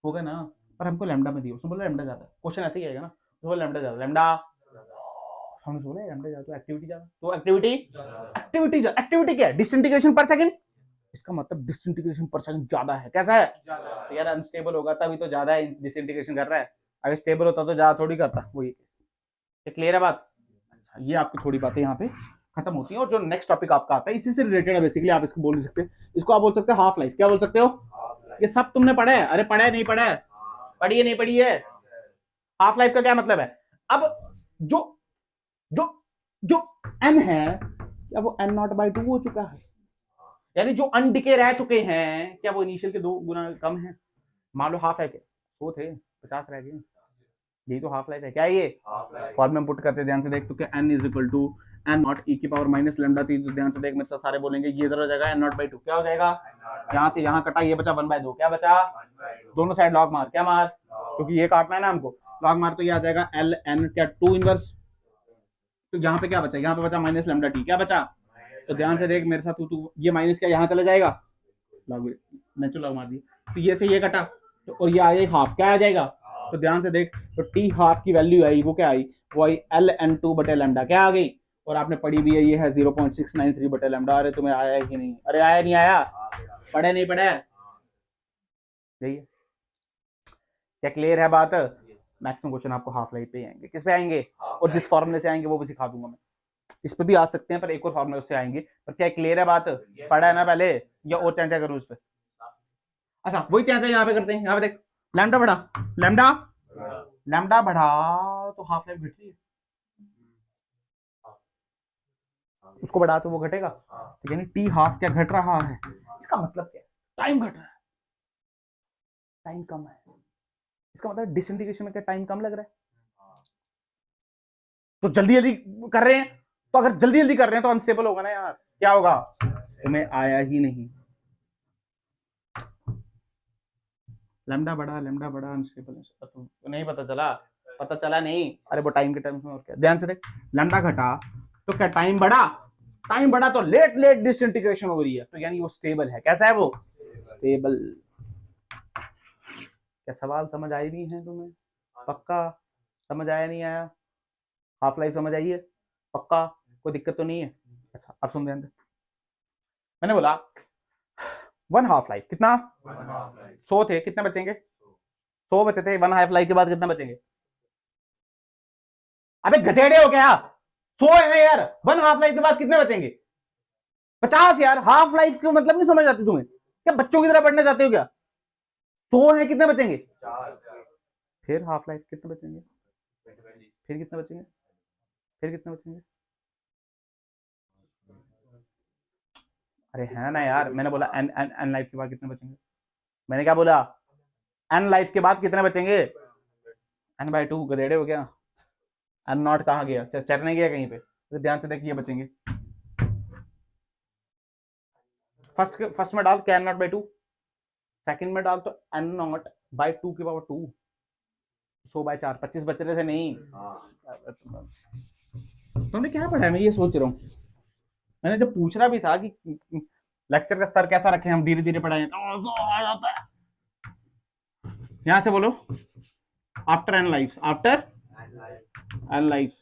होगा ना? पर हमको लैम्डा में दिया, उसने बोला लैम्डा ज्यादा, क्वेश्चन ऐसे ही आएगा ना, तो बोला लैम्डा ज्यादा, लैम्डा हमने बोला लैम्डा ज्यादा तो एक्टिविटी ज्यादा, तो एक्टिविटी क्या है, डिसइंटीग्रेशन पर सेकंड, इसका मतलब डिसइंटीग्रेशन पर सेकंड ज्यादा है, कैसा है? तो यार अनस्टेबल होगा तभी तो ज्यादा डिसइंटीग्रेशन कर रहा है, अगर स्टेबल होता तो ज्यादा थोड़ी करता। वही क्लियर है बात? ये आपकी थोड़ी बातें यहाँ पे खत्म होती है, और जो नेक्स्ट टॉपिक आपका आता है इसी से रिलेटेड है बेसिकली। आप इसको बोल नहीं सकते, इसको आप बोल सकते हो हाफ लाइफ। क्या बोल सकते हो? ये सब तुमने पढ़ा है? अरे पढ़ा है नहीं पढ़ा है? पढ़ी है नहीं पढ़ी है? हाफ लाइफ का क्या मतलब है? अब जो जो जो n है क्या वो n0/2 हो चुका है, यानी जो अनडिके रह चुके हैं क्या वो इनिशियल के 2 गुना कम है? मान लो हाफ है, क्या 100 थे 50 रह गए, यही तो हाफ लाइफ है। क्या ये फॉर्म में पुट करते ध्यान से देख, तो क्या n is to N nought e की पावर माइनस लैम्डा थी, तो ध्यान से देख मेरे साथ सारे बोलेंगे ये इधर हो जाएगा n0/2, क्या हो जाएगा, यहाँ से यहाँ कटा, ये बचा 1/2, क्या बचा, दोनों साइड लॉग मार, क्या मार, क्योंकि ये काटना है ना हमको, लॉग मार, तो ये आ जाएगा ln क्या 2 इनवर्स, तो यहाँ पे क्या बचा, यहाँ पे बचा माइनस लैम्डा टी, क्या बचा, तो ध्यान से देख मेरे साथ, तू ये माइनस क्या यहाँ चला जाएगा, लॉग नेचुरल लॉग मार दिया, तो ये से ये कटा, तो और ये आ जाएगा हाफ, क्या आ जाएगा, तो ध्यान से देख, तो टी हाफ की वैल्यू आई, वो क्या आई, वो आई ln2 बटे लैम्डा, क्या आ गई, और आपने पढ़ी भी है, ये है 0.693 बटे लैम्डा। अरे तुम्हें आया है कि नहीं? अरे आया नहीं आया? पढ़े नहीं पढ़े? यही है। क्या क्लियर है बात? मैक्सिमम क्वेश्चन आपको हाफ लाइफ पे आएंगे, किस पे आएंगे, और जिस फॉर्मूले से आएंगे वो भी सिखा दूंगा मैं, इस पे भी आ सकते हैं पर एक और फॉर्मूले से आएंगे, पर क्या क्लियर है बात? पढ़ा है ना पहले, या और चर्चा करूं इस पे? अच्छा वही चर्चा यहाँ पे करते हैं, यहाँ पे देख लैम्डा बढ़ा, लैम्डा बढ़ा तो हाफ लाइफ घट रही है, उसको बढ़ा तो वो घटेगा, तो यानी टी हाफ क्या घट रहा है, इसका मतलब क्या है, टाइम घट रहा है, टाइम कम है, इसका मतलब डिसइंटीग्रेशन में क्या टाइम कम लग रहा है, तो जल्दी जल्दी कर रहे हैं, तो अगर जल्दी जल्दी कर रहे हैं तो अनस्टेबल होगा ना यार, क्या होगा, तुम्हें आया ही नहीं, लैम्डा बढ़ा अनस्टेबल, तो नहीं पता चला, पता चला नहीं, अरे वो टाइम के टर्म्स में, और क्या, ध्यान से देख लैम्डा घटा तो क्या टाइम बढ़ा तो लेट डिसइंटीग्रेशन हो रही है, तो यानी वो स्टेबल है, कैसा है वो, स्टेबल, क्या सवाल समझ आई नहीं है तुम्हें? पक्का समझ आया नहीं आया? हाफ लाइफ समझ आई है? पक्का कोई दिक्कत तो नहीं है? अच्छा अब सुन ध्यान से। मैंने बोला वन हाफ लाइफ कितना? 100 थे, कितने बचेंगे? 100 बचे थे। वन हाफ लाइफ के बाद कितने बचेंगे? अबे गधेड़े हो क्या? 100 है ना यार, वन हाफ लाइफ के बाद कितने बचेंगे? 50 यार। हाफ लाइफ का मतलब नहीं समझ आती तुम्हें? क्या बच्चों की तरह पढ़ने जाते हो क्या? 100 है, कितने बचेंगे? फिर हाफ लाइफ कितने बचेंगे? फिर कितने बचेंगे? फिर कितने बचेंगे? अरे है ना यार, मैंने बोला एन एन एन लाइफ के बाद कितने बचेंगे? मैंने क्या बोला? एन लाइफ के बाद कितने बचेंगे? n/2। गधेड़े हो क्या? एन नॉट कहाँ गया? चढ़ने गया कहीं पे? तो ध्यान से देखिए बचेंगे। फर्स्ट में डाल क्या n nought by two, second में डाल तो एन नॉट बाई 2 की पावर 2, 100/4, 25 बच रहे थे नहीं? तुमने क्या पढ़ा है मैं ये सोच रहा हूँ। मैंने जब पूछ रहा भी था कि लेक्चर का स्तर कैसा रखें हम, धीरे धीरे पढ़ाएं, तो आ जाता है। यहां से बोलो after n life, after n life.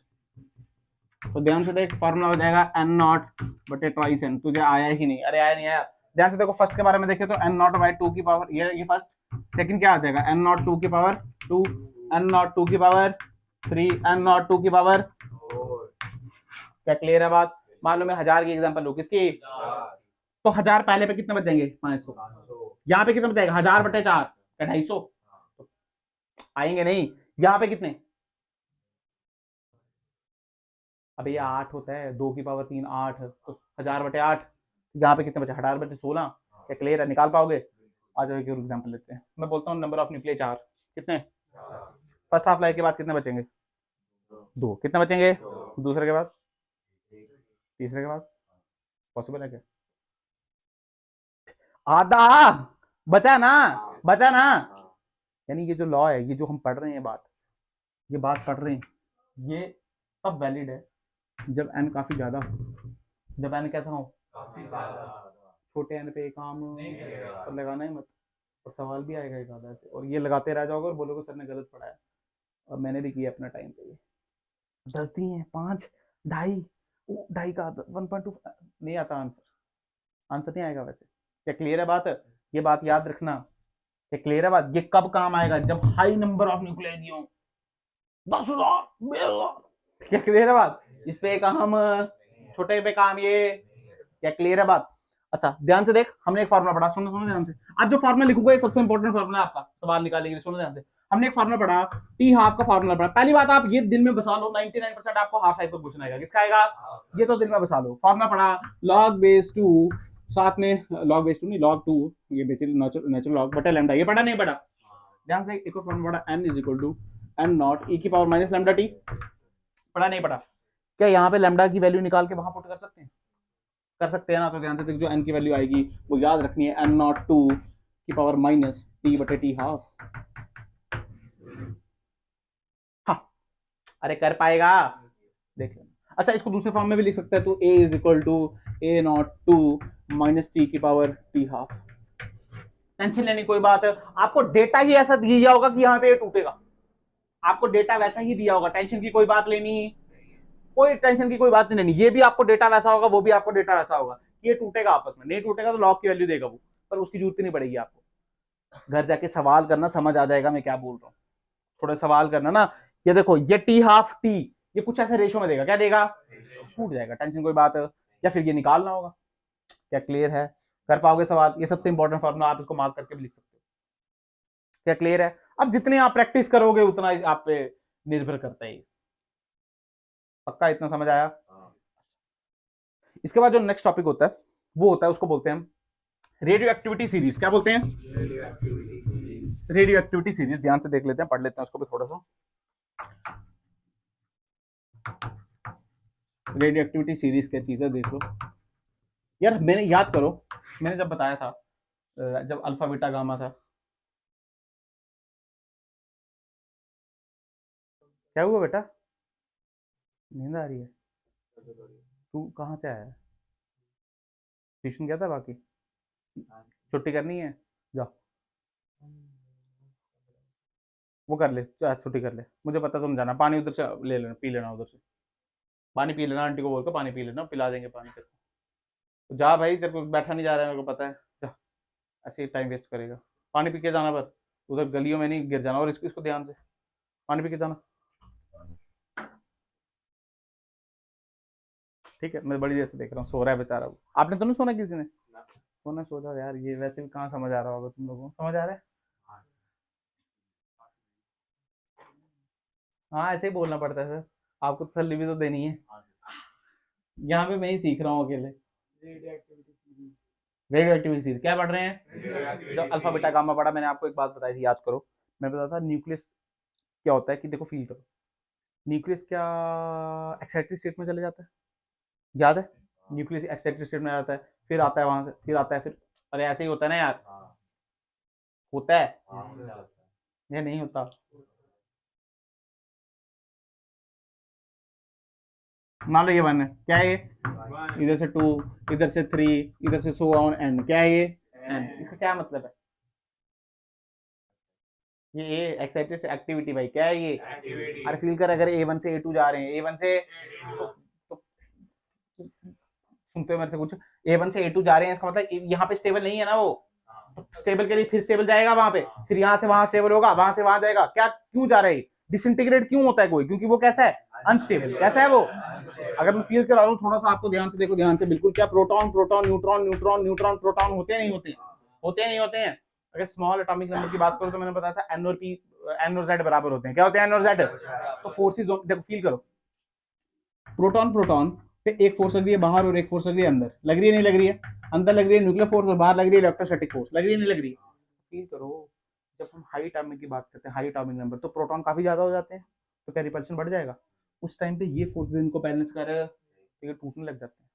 तो ध्यान से देख, फॉर्मूला हो जाएगा एन नॉट बटे ट्वाइस एन। तुझे आया ही नहीं? अरे आया नहीं आया? ध्यान से देखो, फर्स्ट के बारे में देखे तो एन नॉट बाई 2 की पावर, ये फर्स्ट। सेकंड क्या आ जाएगा? एन नॉट 2 की पावर 2, एन नॉट 2 की पावर 3, एन नॉट 2 की पावर। क्या क्लियर है बात? मान लो मैं 1000 की एग्जांपल लूं, किसकी? तो 1000 पहले पे कितने बच जाएंगे? 500। यहाँ पे कितना बचेगा? 1000/4, 250 आएंगे नहीं? यहाँ पे कितने? अब ये 8 होता है, 2 की पावर 3 8, तो 1000/8। यहाँ पे कितने बचे? 18/16। क्या क्लियर है? निकाल पाओगे? आ जाओ एक एग्जाम्पल लेते हैं। मैं बोलता हूँ नंबर ऑफ न्यूक्लियर 4, कितने? फर्स्ट हाफ लाइफ के बाद कितने बचेंगे? 2। कितने बचेंगे दूसरे के बाद? तीसरे के बाद? पॉसिबल है क्या? आधा बचा ना, बचा ना। यानी ये जो लॉ है, ये जो हम पढ़ रहे हैं बात, ये बात पढ़ रहे हैं, ये अब वैलिड है जब n काफी ज्यादा हो। जब n कैसा हो? छोटे n पे काम और लगाना ही मत, और सवाल भी आएगा एक आधा से, और ये लगाते रह जाओगे और बोलोगे सर ने गलत पढ़ाया। और मैंने भी किया अपना टाइम पे। 10 दिए हैं, 5, 2.5, 2.5 का 1.2 नहीं आता आंसर। आंसर नहीं आएगा वैसे। क्या क्लियर है बात? ये बात याद रखना। क्या क्लियर है बात? ये कब काम आएगा? जब हाई नंबर ऑफ न्यूक्लियाई दिए हों, 10,000, 20,000। क्या क्लियर है बात? इस पे काम, छोटे पे काम, ये। क्या क्लियर है बात? अच्छा ध्यान से देख, हमने एक फार्मूला पढ़ा, सुनो सुनो ध्यान से। आज जो फार्मूला लिखूंगा ये सबसे इंपॉर्टेंट फार्मूला है आपका सवाल निकालने के लिए। सुनो ध्यान से, हमने एक फार्मूला पढ़ा, टी हाफ का फार्मूला पढ़ा। पहली बात आप ये दिन में बसा लो, 99% आपको हाफ लाइफ का क्वेश्चन आएगा। किसका आएगा? ये तो दिन में बसा लो। फार्मूला पढ़ा log base 2, साथ में log base 2 नहीं log 2, ये बेसिकली नेचुरल लॉग बटे लैम्डा। ये पढ़ा नहीं पढ़ा? ध्यान से, एक और फॉर्मूला पढ़ा, n is equal to n nought e की पावर माइनस लैम्डा टी। पढ़ा नहीं पढ़ा? क्या यहाँ पे लैम्डा की वैल्यू निकाल के वहां पुट कर सकते हैं? कर सकते हैं ना? तो ध्यान से देख, जो n की वैल्यू आएगी वो याद रखनी है, n नॉट 2 की पावर माइनस टी बटे टी हाफ। हाँ अरे कर पाएगा? देख लेना। अच्छा इसको दूसरे फॉर्म में भी लिख सकते हैं, तो a is equal to a nought 2 minus t की पावर टी हाफ। टेंशन लेनी कोई बात है, आपको डेटा ही ऐसा दिया होगा कि यहाँ पे टूटेगा। आपको डेटा वैसा ही दिया होगा, टेंशन की कोई बात लेनी, कोई टेंशन की कोई बात नहीं लेनी। ये भी आपको डेटा वैसा होगा, वो भी आपको डेटा वैसा होगा। ये टूटेगा आपस में, नहीं टूटेगा तो लॉग की वैल्यू देगा वो, पर उसकी जरूरत नहीं पड़ेगी आपको। घर जाके सवाल करना, समझ आ जाएगा मैं क्या बोल रहा हूँ। थोड़ा सवाल करना ना। ये देखो, ये टी हाफ टी, ये कुछ ऐसे रेशो में देगा। क्या देगा? टूट जाएगा, टेंशन कोई बात है। या फिर ये निकालना होगा। क्या क्लियर है? कर पाओगे सवाल? ये सबसे इंपॉर्टेंट फॉर्मूला, आप इसको मार्क करके भी लिख सकते हो। क्या क्लियर है? अब जितने आप प्रैक्टिस करोगे उतना आप पे निर्भर करता है। पक्का इतना समझ आया? इसके बाद जो नेक्स्ट टॉपिक होता है वो होता है, उसको बोलते हैं हम रेडियो एक्टिविटी सीरीज। क्या बोलते हैं? Radio activity series. ध्यान से देख लेते हैं, पढ़ लेते हैं उसको भी थोड़ा सा। रेडियो एक्टिविटी सीरीज क्या चीज है देख लो यार। मैंने याद करो, मैंने जब बताया था, जब अल्फा बीटा गामा था, क्या हुआ बेटा? नींद आ रही है? तू कहाँ से आया? ट्यूशन गया था? बाकी छुट्टी करनी है? जाओ। वो कर ले, छुट्टी कर ले, मुझे पता तुम जाना, पानी उधर से ले लेना, पी लेना उधर से, पानी पी लेना, आंटी को बोल के पानी पी लेना, पिला देंगे पानी तेरे को। तो जा भाई, तेरे को बैठा नहीं जा रहा है, मेरे को पता है, जा, ऐसे ही टाइम वेस्ट करेगा, पानी पी के जाना, बस उधर गलियों में नहीं गिर जाना, और इसको ध्यान से पानी पी के जाना, ठीक है। मैं बड़ी देर से देख रहा हूँ, सो रहा है बेचारा वो। आपने तो नहीं सोना किसी ने? सोना, सो जाओ यार, ये वैसे भी कहाँ समझ आ रहा होगा तुम लोगों को, समझ आ रहा है? हाँ, ऐसे ही बोलना पड़ता है सर, आपको तसल्ली भी तो देनी है, यहाँ पे मैं ही सीख रहा हूँ अकेले। रेडियो एक्टिविटी सीरीज क्या पढ़ रहे हैं? जो अल्फा बीटा गामा पढ़ा, मैंने आपको एक बात बताई थी, याद करो। मैं बताया था न्यूक्लियस क्या होता है, कि देखो फील करो, न्यूक्लियस क्या एक्साइटेड स्टेट में चले जाता है, याद है? न्यूक्लियस एक्साइटेड स्टेट में आता है, फिर आता है वहां से, फिर आता है, फिर, अरे ऐसे ही होता है ना यार, होता है या नहीं होता? मान लो ये 1 है, क्या है ये? इधर से 2, इधर से 3, इधर से सो ऑन एन, क्या है ये? एन। इसका क्या मतलब है? ये एक्साइटेड एक्टिविटी भाई, क्या है ये? अरे फील कर, अगर A1 से A2 जा रहे हैं, A1 से तो सुनते हो मेरे से कुछ, A1 से A2 जा रहे हैं, इसका मतलब यहाँ पे स्टेबल नहीं है ना वो, स्टेबल के लिए फिर स्टेबल जाएगा वहां पे, फिर यहाँ से वहां स्टेबल होगा, वहां से वहां जाएगा, क्या क्यों जा रहे हैं? डिसइंटीग्रेट क्यों होता है कोई? क्योंकि वो कैसा है? अनस्टेबल। कैसा है वो? अगर मैं फील करा हूँ थोड़ा सा, आपको ध्यान से देखो, ध्यान से बिल्कुल, क्या proton proton neutron neutron neutron proton होते हैं नहीं होते? होते हैं नहीं होते हैं? अगर स्मॉल एटॉमिक नंबर की बात करो तो मैंने बताया था एन और पी, एन और जेड बराबर होते हैं, क्या होते हैं? एन और जेड। तो फोर्सेस देखो, फील करो, प्रोटॉन प्रोटॉन पे एक फोर्स लग रही है बाहर और एक फोर्स लग रही है अंदर, लग रही है नहीं लग रही है? अंदर लग रही है न्यूक्लियर फोर्स और बाहर लग रही है इलेक्ट्रोस्टैटिक फोर्स, लग रही है नहीं लग रही है? फील करो, जब हम हाई एटॉमिक की बात करते हैं, हाई एटॉमिक नंबर, तो प्रोटॉन काफी ज्यादा हो जाते हैं, तो क्या रिपल्शन बढ़ जाएगा? उस टाइम पे ये फोर्स इनको बैलेंस कर ये टूटने लग जाते हैं।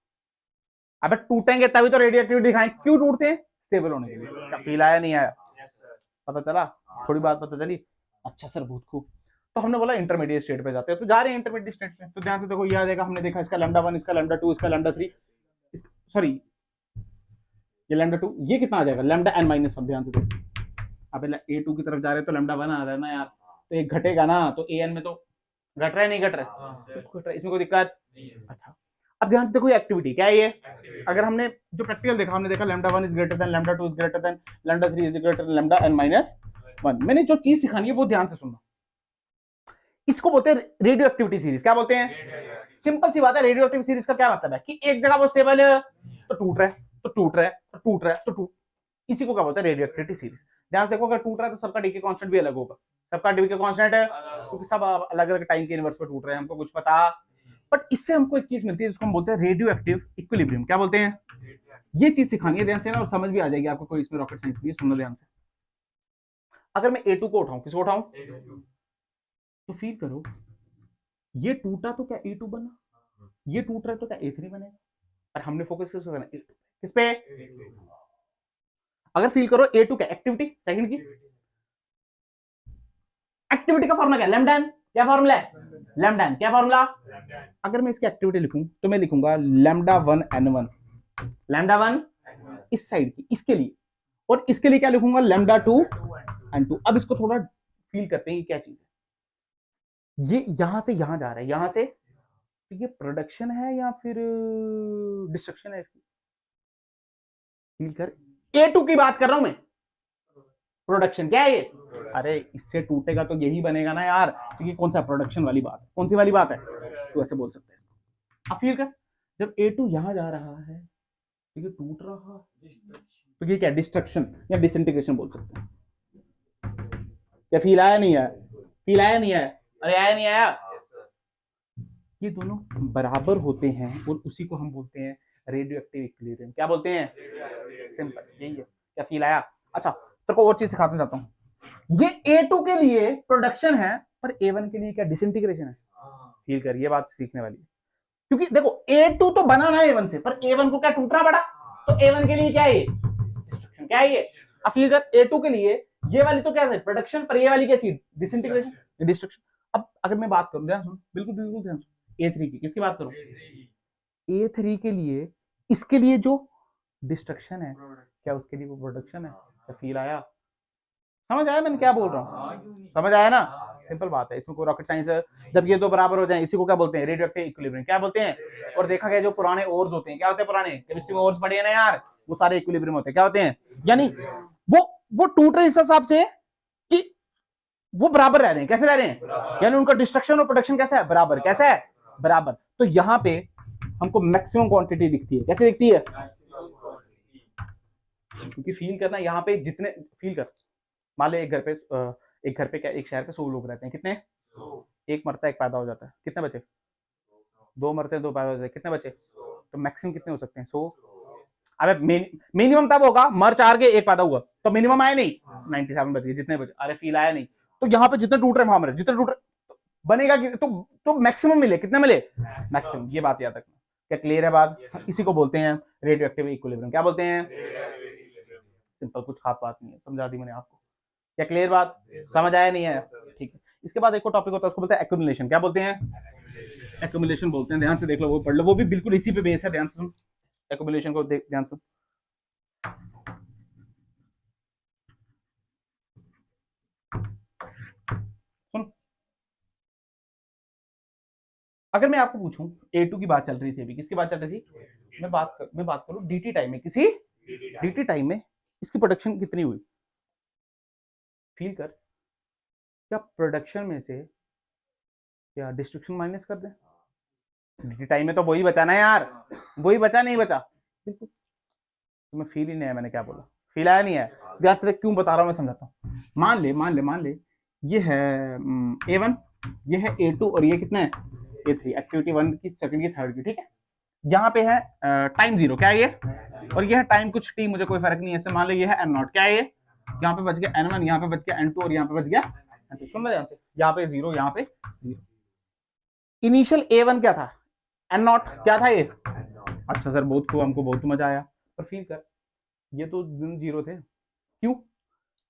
अबे टूटेंगे तभी तो रेडियो एक्टिविटी दिखाएं, क्यों टूटते हैं? स्टेबल होने के लिए। क्या फील आया नहीं आया? पता चला? थोड़ी बात पता चली? अच्छा सर, बहुत खूब। तो हमने बोला इंटरमीडिएट स्टेट पे जाते हैं, तो जा रहे हैं इंटरमीडिएट स्टेट पे, तो ध्यान से देखो, ये आ जाएगा, हमने देखा इसका लैम्डा 1, इसका लैम्डा 2, इसका लैम्डा 3, सॉरी ये लैम्डा 2, ये कितना आ जाएगा? Lambda n-1। ध्यान से देखो, अब A2 की तरफ जा रहे हैं तो लैम्डा 1 आ रहा है ना यार, तो एक घटेगा ना, तो AN में तो घट रहा है नहीं घट रहा है? तो घट रहा है, इसमें कोई दिक्कत? अच्छा, अब ध्यान से देखो, ये एक्टिविटी क्या है ये? अगर हमने जो प्रैक्टिकल देखा, हमने देखा lambda 1 is greater than lambda 2 is greater than lambda 3 is greater than lambda n-1। मैंने जो चीज सिखानी है वो ध्यान से सुनना, इसको बोलते हैं रेडियो एक्टिविटी सीरीज। क्या बोलते हैं? सिंपल सी बात है, रेडियो एक्टिविटी सीरीज का क्या मतलब है कि एक जगह वो स्टेबल है तो टूट रहा है, तो टूट रहा है, तो टूट रहा है, तो टूट, इसी को क्या बोलते हैं? Radio activity series. ध्यान से देखो, अगर टूट रहा है तो सबका डीके कांस्टेंट भी अलग होगा, सबका डीके कांस्टेंट है, क्योंकि सब अलग अलग टाइम के इनवर्स पे टूट रहे हैं, हमको कुछ पता। बट इससे हमको एक चीज मिलती है जिसको हम बोलते हैं रेडियो एक्टिव इक्विलिब्रियम। क्या बोलते हैं? ये चीज सिखानी है ध्यान से ना, और समझ भी आ जाएगी आपको, कोई इसमें रॉकेट साइंस नहीं है, सुनना ध्यान से। अगर मैं A2 को उठाऊं, किसको उठाऊं? तो फील करो, ये टूटा तो क्या A2 बना, ये टूट रहा है तो क्या A3 बनेगा? और हमने फोकस किस पे करना? A2। किस पे? अगर फील करो, A2 क्या एक्टिविटी सेकंड की, एक्टिविटी का फॉर्मूला क्या? Lambda n। क्या फॉर्मूला है? Lambda n। क्या फॉर्मूला? अगर मैं इसकी एक्टिविटी लिखूं तो मैं लिखूंगा लैम्डा 1 n1, लैम्डा 1 इस साइड की, इसके लिए, और इसके लिए क्या लिखूंगा? Lambda 2 n2। अब इसको थोड़ा फील करते हैं, ये क्या चीज है? ये यहां से यहां जा रहा है, यहां से, तो ये प्रोडक्शन है या फिर डिस्ट्रक्शन है इसकी? फील कर, A2 की बात कर रहा हूं मैं, प्रोडक्शन क्या है ये? अरे इससे टूटेगा तो यही बनेगा ना यार, क्योंकि कौन सा प्रोडक्शन वाली बात है, कौन सी वाली बात है? तो ऐसे बोल सकते हैं। अब फील कर, जब A2 यहां जा रहा है तो ये टूट रहा है, तो ये क्या? डिस्ट्रक्शन या डिसइंटीग्रेशन बोल सकते हैं। क्या फील आया नहीं आया? फील आया नहीं आया? अरे आया नहीं आया? ये दोनों बराबर होते हैं और उसी को हम बोलते हैं रेडियो एक्टिव इक्विलिब्रियम। क्या बोलते हैं? सिंपल, यही है। क्या फील आया? अच्छा, तो को और चीज सिखाना चाहता हूं, ये A2 के लिए प्रोडक्शन है, पर A1 के लिए क्या? डिसइंटीग्रेशन है। फील कर, ये बात सीखने वाली है, क्योंकि देखो A2 तो बना ना A1 से, पर A1 को क्या टूटना पड़ा, तो A1 के लिए क्या है? डिस्ट्रक्शन। क्या है ये? अब फील कर, A2 के लिए ये वाली तो क्या है? प्रोडक्शन, पर ये वाली कैसी? Disintegration, destruction. अब अगर मैं बात करूं, ध्यान सुन, बिल्कुल बिल्कुल ध्यान सुन, A3 की, किसकी बात करूं? A3 के लिए, इसके लिए जो डिस्ट्रक्शन है, क्या उसके लिए वो प्रोडक्शन है? क्या फील आया? समझ आया मैंने क्या बोल रहा हूँ? समझ आया ना? सिंपल बात है, इसमें कोई रॉकेट साइंस है। जब ये दो बराबर हो जाए इसी को क्या बोलते हैं? Radioactive equilibrium. क्या बोलते हैं? और देखा गया जो पुराने ओर्स होते हैं, क्या होते हैं पुराने केमिस्ट्री में ओर्स पढ़े हैं ना यार, वो सारे इक्विलिब्रियम होते हैं। क्या होते हैं? यानी वो टूट रहे इस हिसाब से कि वो बराबर रह रहे हैं। कैसे रह रहे हैं? यानी उनका डिस्ट्रक्शन और प्रोडक्शन कैसा है? बराबर। कैसा है? बराबर। तो यहां पे हमको मैक्सिमम क्वांटिटी दिखती है। कैसे दिखती है? क्योंकि फील करना यहाँ पे जितने फील कर, मान ले एक घर पे क्या, एक शहर पे 100 लोग रहते हैं। कितने? एक मरता है एक पैदा हो जाता है। कितने बचे? 2 मरते हैं 2 पैदा हो जाते हैं। कितने बचे? तो मैक्सिमम कितने हो सकते हैं? 100। अबे मिनिमम तब होगा मर 4 के एक पैदा हुआ, तो मिनिमम आया नहीं, 97 बच गए। जितने बचे, अरे फील आया नहीं। तो यहाँ पे जितने टूट रहे वहां मरे, जितने टूट रहे बनेगा कि तो मैक्सिमम मिले। कितने मिले? मैक्सिमम। ये बात याद रखना। क्या क्लियर है बात? इसी को बोलते हैं रेडियोएक्टिव इक्विलिब्रियम। क्या बोलते हैं? सिंपल, कुछ खास बात नहीं है, समझा दी मैंने आपको। क्या क्लियर बात? समझ आया नहीं है? ठीक है। इसके बाद एक और टॉपिक होता है, उसको बोलते हैं एक्युमुलेशन। क्या बोलते हैं? एक्युमुलेशन बोलते हैं। ध्यान से देख लो, वो पढ़ लो, वो भी बिल्कुल इसी पे बेस है। ध्यान से सुन, एक्युमुलेशन को देख ध्यान से। सुन, अगर मैं आपको पूछूं A2 की बात चल रही थी अभी, किसकी बात चल रही थी? मैं बात करूं DT टाइम में, किसी DT टाइम में इसकी प्रोडक्शन कितनी हुई? फील कर, क्या प्रोडक्शन में से क्या डिस्ट्रक्शन माइनस कर दें? DT टाइम में तो वही बचा ना यार, वही बचा, नहीं बचा? बिल्कुल। तुम्हें फील ही नहीं है मैंने क्या बोला? फील आया नहीं है? ध्यान से क्यों बता रहा हूं मैं, समझाता हूं। मान ले ये है A1, ये है A2 और ये कितना है? A3। एक्टिविटी 1 की, सेकंड की, थर्ड की। ठीक है। यहाँ पे है टाइम 0, क्या है ये? और ये है टाइम कुछ t, मुझे कोई फर्क नहीं है। ऐसे मान लो ये है n0, क्या है ये? यहाँ पे बच गया n1, यहाँ पे बच गया n2 और यहाँ पे बच गया n2। सुन ध्यान से, यहाँ पे 0, यहाँ पे 0। इनिशियल A1 क्या था? n0। क्या था ये? अच्छा सर, बहुत खूब, हमको बहुत मजा आया। पर फील कर, ये तो दिन 0 थे। क्यों?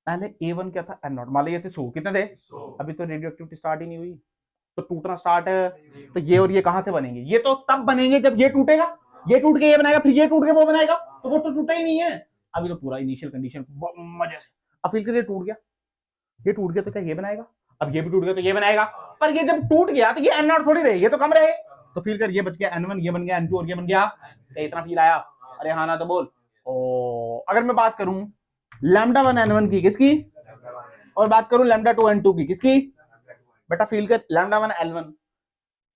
पहले A1 क्या था? n0। मान लो ये थे 100। कितने थे? अभी तो रेडियो एक्टिविटी स्टार्ट ही नहीं हुई, तो टूटना स्टार्ट है। तो ये और ये कहां से बनेंगे? ये तो तब बनेंगे जब ये टूटेगा, ये टूट के ये बनाएगा, फिर ये टूट के वो बनाएगा, तो वो तो टूटा ही नहीं है। अभी तो पूरा इनिशियल कंडीशन मजे से। अब फिर ये टूट गया, ये टूट गया तो क्या ये बनाएगा? अब ये भी टूट गया तो ये बनाएगा। पर ये जब टूट गया तो ये n0 थोड़ी रहे, ये तो कम रहे। तो फील कर, ये बच गया n1, ये बन गया n2 और ये बन गया। इतना फील आया? अरे हाँ ना तो बोल। ओ, अगर मैं बात करूं लैम्डा 1 n1 की, किसकी? और बात करूं लैम्डा 2 n2 की, किसकी? बेटा फील कर, लैम्डा 1 l1,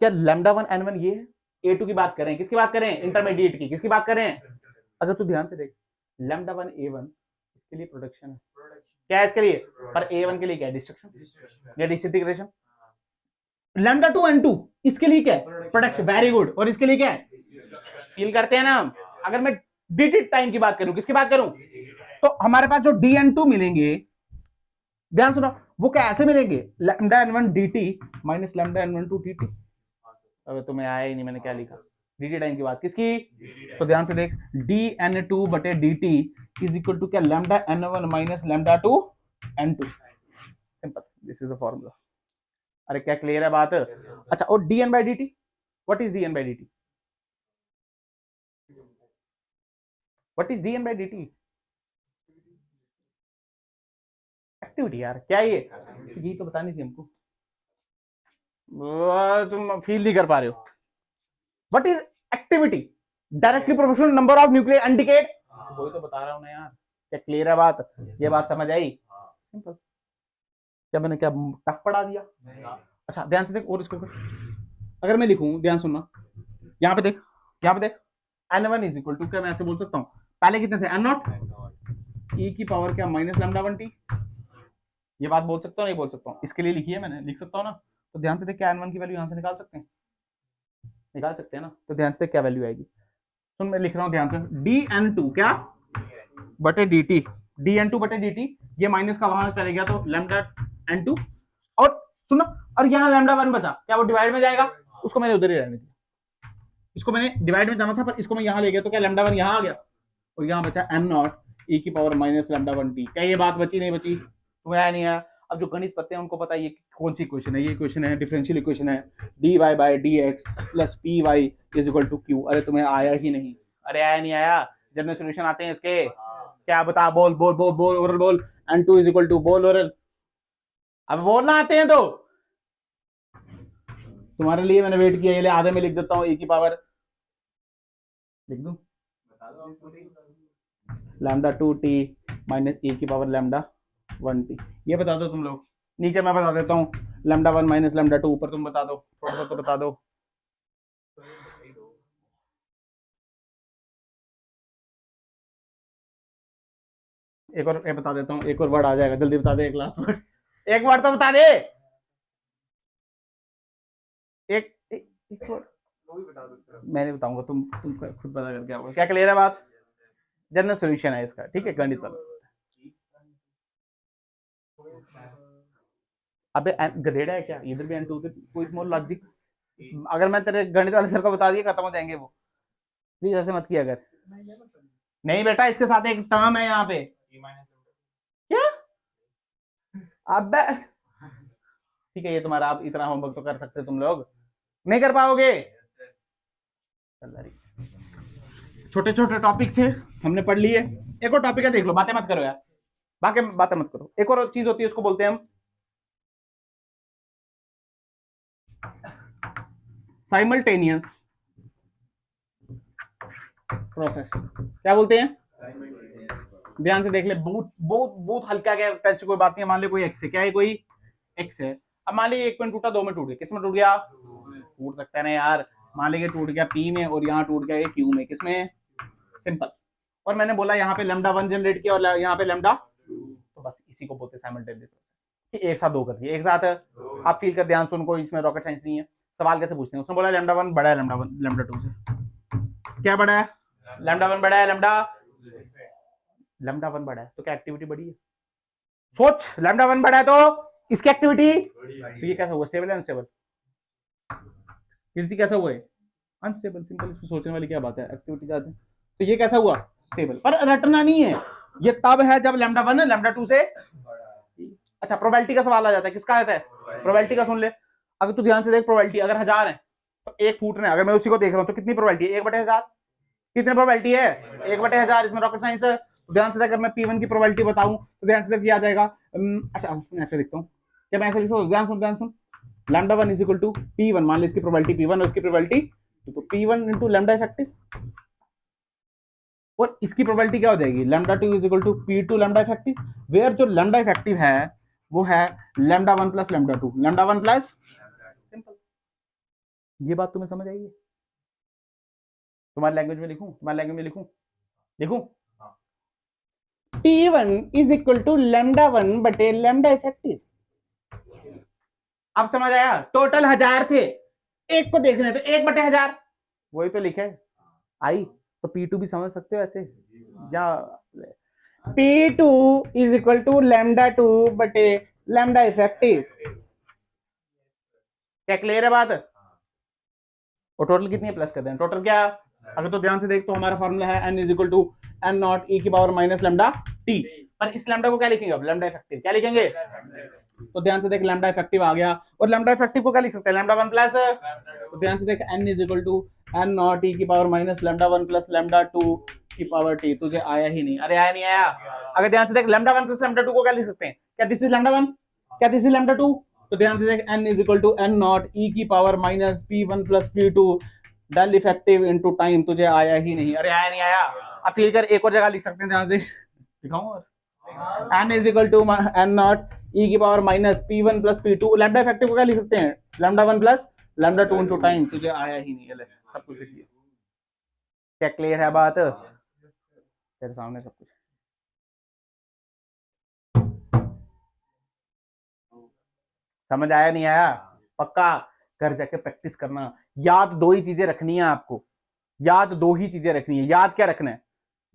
क्या लैम्डा 1 n1 ये है? A2 की बात करें, किसकी बात करें? इंटरमीडिएट की। किसकी बात करें? अगर तू ध्यान से देख, लैम्डा 1 A1 इसके लिए प्रोडक्शन है, क्या है इसके लिए? पर A1 के लिए क्या है? डिस्ट्रक्शन या डिसइंटीग्रेशन। लैम्डा 2 n2 इसके लिए क्या है? प्रोडक्शन। Very good. और इसके लिए क्या है? फील करते हैं ना। अगर मैं DT टाइम की बात करूं, किसकी बात करूं? तो हमारे पास जो DN2 मिलेंगे, ध्यान सुनो, वो क्या ऐसे मिलेंगे? Lambda n1 dt minus lambda n1 2 dt। अबे तुम्हें आया ही नहीं, मैंने क्या लिखा? DT टाइम की बात किसकी? तो ध्यान से देख, dn2 बटे dt इज इक्वल टू क्या? Lambda n1 minus lambda 2 n2। Simple, this is the formula. अरे क्या क्लियर है बात? अच्छा, और dn by dt, what is dn by dt? What is dn by dt? Activity यार, क्या ये? यही तो बतानी थी हमको, तुम फील नहीं कर पा रहे हो। What is activity? Directly proportional number of nuclear undecayed. वही तो बता रहा हूं ना यार। क्या क्लियर है बात? ये बात समझ आई? सिंपल। क्या मैंने क्या टफ पढ़ा दिया? अच्छा ध्यान से देख, और इसको अगर मैं लिखूं, ध्यान सुनना, यहाँ पे देख, यहाँ पे देख, n1 इज इक्वल टू, क्या मैं ऐसे बोल सकता हूँ? पहले कितने थे? n0 e की पावर क्या माइनस लैम्डा 1t। ये बात बोल सकता हूँ? नहीं बोल सकता हूँ? इसके लिए लिखी है मैंने, लिख सकता हूँ ना? तो ध्यान से देख, क्या n1 की वैल्यू यहाँ से निकाल सकते हैं? निकाल सकते हैं ना? तो ध्यान से देख क्या वैल्यू आएगी। सुन, मैं लिख रहा हूँ ध्यान से, dn2 क्या बटे dt, dn2 बटे dt, ये माइनस का वहां चले गया तो लैम्डा n2, और सुनो, और यहाँ लैम्डा 1 बचा, क्या वो डिवाइड में जाएगा? उसको मैंने उधर ही रहने दिया, इसको मैंने डिवाइड में जाना था, पर इसको मैं यहाँ ले गया तो क्या लैम्डा 1 यहाँ आ गया, और यहाँ बचा n0 e की पावर माइनस लैम्डा 1t। क्या ये बात बची नहीं बची? तुम्हें आया नहीं आया? अब जो गणित पढ़ते हैं उनको पता है ये कौन सी इक्वेशन है। ये इक्वेशन है डिफरेंशियल इक्वेशन है, dy by dx plus py is equal to q। अरे तुम्हें आया ही नहीं? अरे आया नहीं आया? जब में सॉल्यूशन आते हैं इसके, क्या बता, बोल बोल बोल बोल ओरल बोल। n2 इज इक्वल टू, बोल ओरल, अब बोलना आते हैं तो। तुम्हारे लिए मैंने वेट किया, ये ले आधे में लिख देता हूँ, e की पावर लिख दूं, लैम्डा 2t माइनस e की पावर लैम्डा 1t। ये बता दो तुम लोग, नीचे मैं बता देता हूँ, लैम्डा 1 माइनस लैम्डा 2, ऊपर तुम बता दो, थोड़ा सा तो बता दो। एक और बता देता हूँ, एक और वर्ड आ जाएगा, जल्दी बता दे, एक लास्ट वर्ड, एक वर्ड तो बता दे, एक एक वर्ड। मैं नहीं बताऊंगा, तुम खुद पता करके आओगे। क्या क्लियर है बात? जनरल सॉल्यूशन है इसका, ठीक है, गणित वाला। अबे गधेड़ा है क्या, इधर भी n2 कोई मोर लॉजिक। अगर मैं तेरे गणित वाले सर को बता दिया खत्म हो जाएंगे वो, प्लीज ऐसे मत किया अगर। नहीं बेटा, इसके साथ एक टर्म है यहाँ पे, क्या? अबे ठीक है, ये तुम्हारा, आप इतना होमवर्क तो कर सकते तुम लोग, नहीं कर पाओगे। छोटे छोटे टॉपिक थे, हमने पढ़ लिए। एक और टॉपिक है, देख लो, बातें मत करो यार, बातें मत करो। एक और चीज होती है, उसको बोलते हैं हम साइमल्टेनियस प्रोसेस। क्या बोलते हैं? ध्यान से देख ले, बहुत बहुत बहुत हल्का, क्या टच कोई बात नहीं। मान ली कोई एक्स है, क्या है, कोई एक्स है। अब मान ली एक में टूटा, दो में टूट गया, किस में टूट गया? टूट सकता है ना यार। मान लीजिए टूट गया पी में, और यहाँ टूट गया क्यू में, किसमें? सिंपल। और मैंने बोला यहाँ पे लैम्डा 1 जनरेट किया, और यहाँ पे लैम्डा, तो बस इसी को बोलते हैं साइमल्टेनियस। एक साथ दो कर दिए, एक साथ। आप फील कर, ध्यान से, उनको इसमें रॉकेट साइंस नहीं है। सवाल कैसे पूछते हैं? उसने बोला लैम्डा 1 बड़ा है लैम्डा 2 से। क्या बड़ा है? लैम्डा 1 बड़ा है लैम्डा 1 बड़ा है, तो क्या एक्टिविटी बड़ी है? सोच, लैम्डा 1 बड़ा है तो इसकी एक्टिविटी, तो ये कैसा हुआ? स्टेबल है अनस्टेबल? कीर्ति कैसा हुआ है? अनस्टेबल। सिंपल, इसमें सोचने वाली क्या बात है, एक्टिविटी जाते हैं। तो ये कैसा हुआ? स्टेबल। पर रटना नहीं है, ये तब है जब लैम्डा 1 लैम्डा 2 से। अच्छा, प्रोबेबिलिटी का सवाल आ जाता है, किसका आता है? प्रोबेबिलिटी का। सुन ले, अगर तू ध्यान से देख, प्रोबेबिलिटी अगर 1000 है तो एक फूट रहे, अगर मैं उसी को देख रहा हूं तो कितनी प्रोबेबिलिटी है? 1/1000। कितनी प्रोबेबिलिटी है? 1/1000। इसमें रॉकेट साइंस है, तो ध्यान से देख, अगर मैं P1 की प्रोबेबिलिटी बताऊं तो ध्यान से देख, आ जाएगा। अच्छा, मैं ऐसे देखता हूं, क्या मैं ऐसे लिख सकता हूं? ध्यान सुन, lambda 1 is equal to P1, मान ली इसकी प्रोबेबिलिटी P1 और इसकी प्रोबेबिलिटी, तो P1 इंटू लैम्डा इफेक्टिव, और इसकी प्रोबेबिलिटी क्या हो जाएगी? Lambda 2 is equal to P2 lambda effective, where जो लैम्डा इफेक्टिव है वो है lambda 1 plus lambda 2, lambda 1 plus. Simple. ये बात तुम्हें समझ आई है? तुम्हारी लैंग्वेज में लिखूं? लिखूं? P1 is equal to lambda 1 बटे लैम्डा इफेक्टिव। अब समझ आया? टोटल 1000 थे, एक को देखने तो 1/1000, वही तो लिखे आई। तो P2 भी समझ सकते हो ऐसे, या P2 is equal to lambda 2 बटे लैम्डा इफेक्टिव। क्या क्लियर है बात? और टोटल कितनी है प्लस कर दें, टोटल क्या? अगर तो ध्यान से देख, तो हमारा फॉर्मूला है n is equal to n nought e की पावर माइनस लैम्डा t। पर इस लैम्डा को क्या लिखेंगे अब? Lambda effective. क्या लिखेंगे? तो ध्यान से देख, लैम्डा इफेक्टिव आ गया, और लैम्डा इफेक्टिव को क्या लिख सकते हैं? लैम्डा 1 प्लस, तो ध्यान से देख, n is equal to n nought e की power minus lambda 1 plus lambda 2 की पावर t। तुझे आया ही नहीं? अरे आया नहीं आया? अगर ध्यान से देख, लैम्डा 1 प्लस लैम्डा 2 को क्या लिख सकते हैं? क्या दिस इज लैम्डा 1, क्या दिस इज लैम्डा 2? तो ध्यान से देख, n is equal to n nought e की power minus p1 plus p2 del effective into time. तुझे आया ही नहीं? अरे आया नहीं आया? अब फील कर, एक और जगह लिख सकते हैं, ध्यान से दिखाऊं, और n is equal to n nought e की power minus p1 plus p2, lambda effective को क्या लिख सकते हैं? Lambda 1 plus lambda 2 into time. तुझे आया ही नहीं? सब कुछ लिख लिया। क्या क्लियर है बात? तेरे सामने सब कुछ। समझ आया नहीं आया? पक्का घर जाके प्रैक्टिस करना। याद दो ही चीजें रखनी है आपको, याद दो ही चीजें रखनी है। याद क्या रखना है?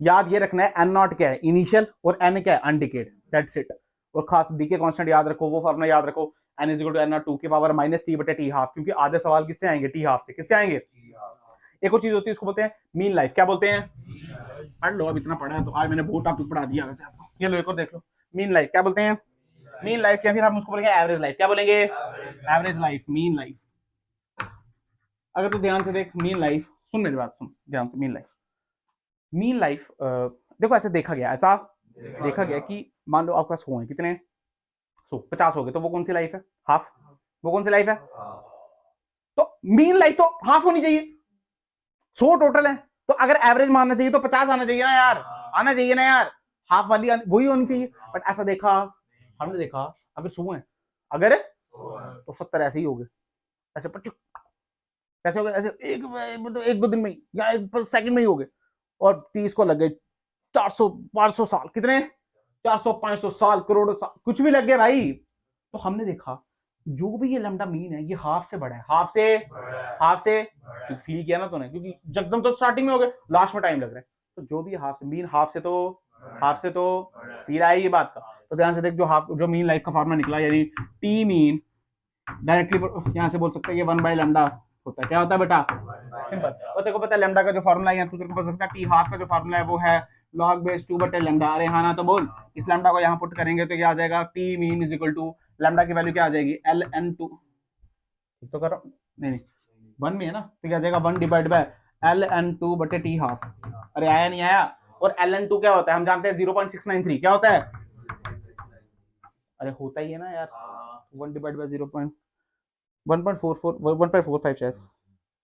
याद ये रखना है, एन नॉट क्या है? इनिशियल, और एन क्या है? अनडिकेड। That's it. और खास डी के कांस्टेंट याद रखो, वो फॉर्मूला याद रखो, n is equal to N nought 2 की पावर माइनस टी बटे टी हाफ, क्योंकि आधे सवाल किससे आएंगे? टी हाफ से। किससे आएंगे? एक और चीज होती है, उसको बोलते हैं मीन लाइफ। क्या बोलते हैं? पढ़ लो, अब इतना पढ़ा है तो आज मैंने बहुत टॉपिक पढ़ा दिया वैसे आपको। ये लो, एक और देख लो, मीन लाइफ क्या बोलते हैं? मीन लाइफ, या फिर हम उसको बोलेंगे एवरेज लाइफ। क्या बोलेंगे? Average life, mean life. अगर तो ध्यान से देख, मीन लाइफ, सुन मेरी बात, सुन ध्यान से। मीन लाइफ देखो ऐसे देखा गया, ऐसा देखा गया कि मान लो आपके पास 100 है, कितने 100, 50 हो गए, तो वो कौन सी लाइफ है, हाफ। वो कौन सी लाइफ है, तो मीन लाइफ तो हाफ होनी चाहिए। 100 टोटल है, तो अगर एवरेज मानना चाहिए तो 50 आना चाहिए ना यार, आना चाहिए ना यार, हाफ वाली वही होनी चाहिए। बट ऐसा देखा, हमने देखा अगर 100 है, अगर तो 70 ऐसे ही हो गए, ऐसे 25 कैसे हो गए, ऐसे एक मतलब 1-2 दिन में ही या 1 सेकंड में ही हो गए। और 30 को लग गए 400-500 साल, कितने 400-500 साल, करोड़ों साल, कुछ भी लग गए भाई। तो हमने देखा जो भी ये लैम्डा मीन है ये हाफ से बड़ा है, हाफ से फील किया ना तूने, क्योंकि जगदम तो स्टार्टिंग में हो गए, लास्ट में टाइम लग रहा है। तो जो भी हाफ से मीन, हाफ से तो फील आई ये बात का। तो ध्यान से देख, जो मीन लाइफ का फॉर्मूला निकला, यानी टी मीन डायरेक्टली यहां से बोल सकते हैं ये 1 बाय लैम्डा होता है। क्या होता है बेटा, सिंपल। और तेरे को पता है लैम्डा का जो फॉर्मूला है, तू तेरे को पता सकता है टी हाफ का जो फॉर्मूला है वो है log बेस 2/लैम्डा। अरे हाँ ना, तो बोल, इस लैम्डा को यहाँ पुट करेंगे तो क्या आ जाएगा, t mean is equal to lambda की वैल्यू क्या आ जाएगी, ln2, तो कर नहीं 1 में है ना, तो क्या आ जाएगा 1 डिवाइड बाय ln2/t हाफ। अरे आया नहीं आया। और ln2 क्या होता है, हम जानते हैं 0.693, क्या होता है, अरे होता ही है ना यार, 1 डिवाइड बाय 1.45 शायद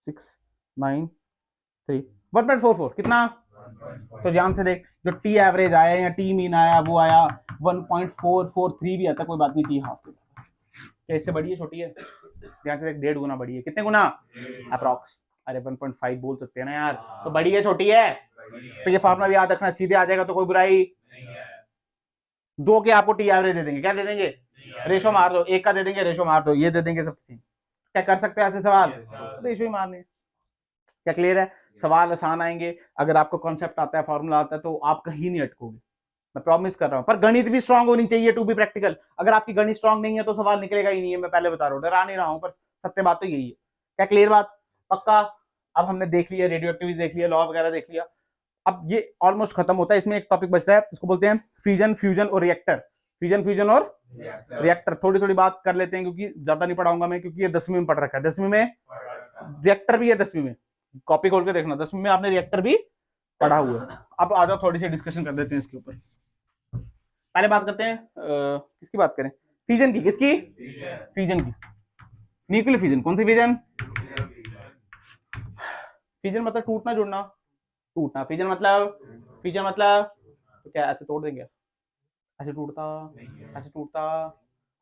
693 1.44 कितना। तो ध्यान से देख, जो टी एवरेज आया या टी मीन आया वो आया 1.443 भी आता, कोई बात नहीं, टी हाफ क्या इससे बड़ी है छोटी है, ध्यान से देख 1.5 गुना बड़ी है, कितने गुना अप्रॉक्स, अरे 1.5 बोल सकते हैं ना यार, तो बड़ी है छोटी है। तो ये फॉर्मूला भी याद रखना, सीधे आ जाएगा तो कोई बुराई 2 के आपको टी एवरेज दे देंगे, क्या दे देंगे, रेशो मार दो, 1 का दे देंगे, रेशो मार दो, ये दे देंगे सब किसी। क्या कर सकते हैं ऐसे सवाल, रेशो ही मारने। क्या क्लियर है, सवाल आसान आएंगे, अगर आपको कॉन्सेप्ट आता है, फॉर्मूला आता है, तो आप कहीं नहीं अटकोगे, मैं प्रॉमिस कर रहा हूं। पर गणित भी स्ट्रांग होनी चाहिए टू बी प्रैक्टिकल, अगर आपकी गणित स्ट्रांग नहीं है तो सवाल निकलेगा ही नहीं है, मैं पहले बता रहा हूं, डरा नहीं रहा हूं, पर सत्य बात तो यही है। क्या क्लियर बात, पक्का। अब हमने देख लिया रेडियो एक्टिविटी, देख लिया लॉ वगैरह देख लिया, अब ये ऑलमोस्ट खत्म होता है, इसमें एक टॉपिक बचता है, इसको बोलते हैं फ्यूजन, फ्यूजन और रिएक्टर। फ्यूजन और रिएक्टर थोड़ी थोड़ी बात कर लेते हैं, क्योंकि ज्यादा नहीं पढ़ाऊंगा मैं, क्योंकि ये 10वीं में पढ़ रखा है, 10वीं में रिएक्टर भी है, 10वीं में कॉपी खोल के देखना, 10वीं में आपने रिएक्टर भी पढ़ा हुआ है। अब आ जाओ थोड़ी सी डिस्कशन कर देते हैं इसके ऊपर। पहले बात करते हैं किसकी बात करें, फ्यूजन की, किसकी, फ्यूजन की, न्यूक्लियर फ्यूजन। कौन सी फ्यूजन, फ्यूजन मतलब टूटना जुड़ना, टूटना, फ्यूजन मतलब तो क्या ऐसे तोड़ देंगे, ऐसे टूटता,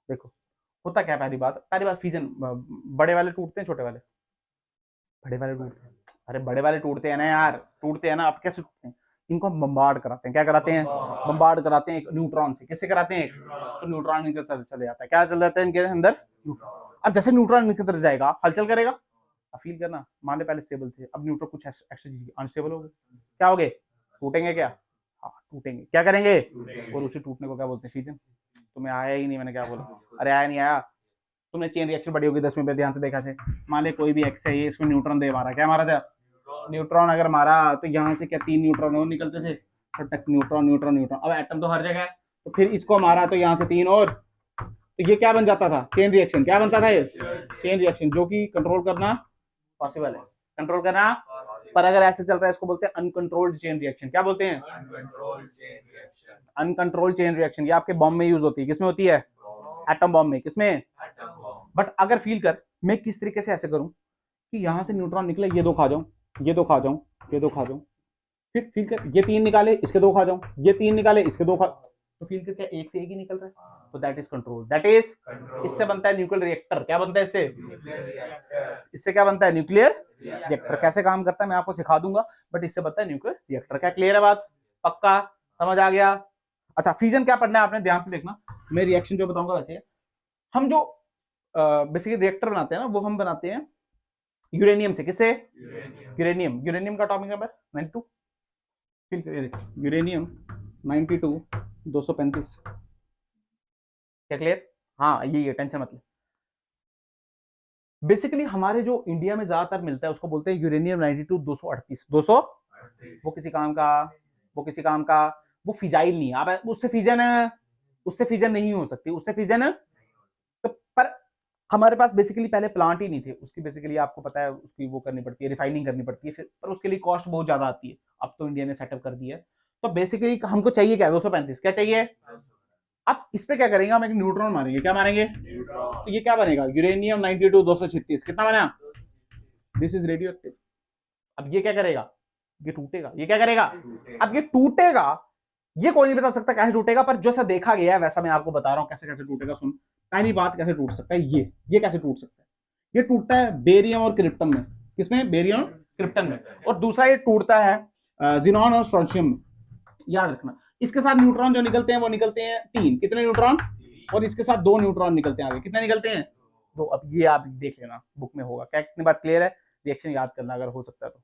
देखो होता क्या, पहली बात फ्यूजन, बड़े वाले टूटते हैं छोटे वाले, बड़े वाले टूटते हैं, अरे बड़े वाले टूटते हैं ना यार, टूटते हैं ना, अब कैसे टूटते हैं, इनको हम बम्बार्ड कराते हैं, क्या कराते हैं, बम्बार्ड कराते हैं एक न्यूट्रॉन से, किससे कराते हैं, तो न्यूट्रॉन निकल चले जाता है, क्या चल जाता है इनके अंदर, अब जैसे न्यूट्रॉन निकल जाएगा हलचल करेगा, अब फील करना, मान ले पहले स्टेबल थे, अब न्यूट्रॉन कुछ एक्स्ट्रा अनस्टेबल हो गए, क्या हो गए, टूटेंगे, क्या हाँ टूटेंगे, क्या करेंगे, और उसी टूटने को क्या बोलते हैं, फ्यूजन। तुम्हें आया ही नहीं, मैंने क्या बोला, अरे आया नहीं आया, तुमने चेन रिएक्शन बड़ी होगी 10वीं पे, ध्यान से देखा से, मान ले कोई भी एक्स है, ये इसमें न्यूट्रॉन दे मारा, क्या मारा था, न्यूट्रॉन अगर मारा तो यहाँ से क्या 3 न्यूट्रॉन और निकलते थे, न्यूट्रॉन न्यूट्रॉन न्यूट्रॉन, अब एटम तो हर जगह है, तो फिर इसको मारा तो यहाँ से 3 और, तो ये क्या बन जाता था, चेन रिएक्शन, क्या बनता था ये, चेन रिएक्शन, जो कि कंट्रोल करना पॉसिबल है, कंट्रोल करना, पर अगर ऐसे चल रहा है इसको बोलते हैं अनकंट्रोल्ड चेन रिएक्शन, क्या बोलते हैं, अनकंट्रोल्ड चेन रिएक्शन। ये आपके बॉम्ब में यूज होती है, किसमें होती है, एटम बॉम्ब में, किसमें, बट अगर फील कर, मैं किस तरीके से ऐसे करूं कि यहां से न्यूट्रॉन निकले, ये 2 खा जाऊं, ये 2 खा जाऊं, ये 2 खा जाऊं, फिर फील कर ये 3 निकाले, इसके 2 खा जाऊं, ये 3 निकाले, इसके 2 खा, तो फील कर क्या एक से एक ही निकल रहा है, तो that is control, that is, इससे बनता है न्यूक्लियर रिएक्टर। क्या बनता है इससे, इससे क्या बनता है, न्यूक्लियर रिएक्टर। कैसे काम करता है मैं आपको सिखा दूंगा, बट इससे बनता है न्यूक्लियर रिएक्टर। क्या क्लियर है बात, पक्का समझ आ गया। अच्छा फ्यूजन क्या पढ़ना है आपने, ध्यान से देखना, मैं रिएक्शन जो बताऊंगा वैसे, हम जो बेसिकली रिएक्टर बनाते हैं ना, वो हम बनाते हैं यूरेनियम से, किससे, यूरेनियम, यूरेनियम का एटॉमिक नंबर 92, यूरेनियम 92 235, क्या क्लियर, हाँ यही है, टेंशन मतलब। बेसिकली हमारे जो इंडिया में ज्यादातर मिलता है उसको बोलते हैं यूरेनियम 92 238 200, वो किसी काम का, वो किसी काम का, वो फिजाइल नहीं है, आप उससे फिजन नहीं हो सकती, उससे फिजन, तो पर हमारे पास बेसिकली पहले प्लांट ही नहीं थे, उसकी बेसिकली आपको पता है उसकी वो करनी पड़ती है, रिफाइनिंग करनी पड़ती है, फिर पर उसके लिए कॉस्ट बहुत ज्यादा आती है, अब तो इंडिया ने सेटअप कर दिया है। तो बेसिकली हमको चाहिए क्या, 235, क्या चाहिए। अब इस पे क्या करेंगे, हम एक न्यूट्रॉन मारेंगे, क्या मारेंगे, तो ये क्या बनेगा, यूरेनियम 92 236, कितना बना, दिस इज रेडियो एक्टिव। अब ये क्या करेगा, ये टूटेगा, ये क्या करेगा, अब ये टूटेगा, ये कोई नहीं बता सकता कैसे टूटेगा, पर जैसा देखा गया है वैसा मैं आपको बता रहा हूं कैसे कैसे टूटेगा। सुन, पहली बात कैसे टूट सकता है, ये कैसे टूट सकता है, ये टूटता है बेरियम और क्रिप्टन में, किसमें, बेरियम और क्रिप्टन में। और दूसरा ये टूटता है जिनॉन और स्ट्रोंशियम में, याद रखना। इसके साथ न्यूट्रॉन जो निकलते हैं वो निकलते हैं 3, कितने न्यूट्रॉन, और इसके साथ 2 न्यूट्रॉन निकलते हैं आगे, कितने निकलते हैं 2। अब ये आप देख लेना बुक में होगा क्या, कितनी बात क्लियर है, रिएक्शन याद करना अगर हो सकता है तो,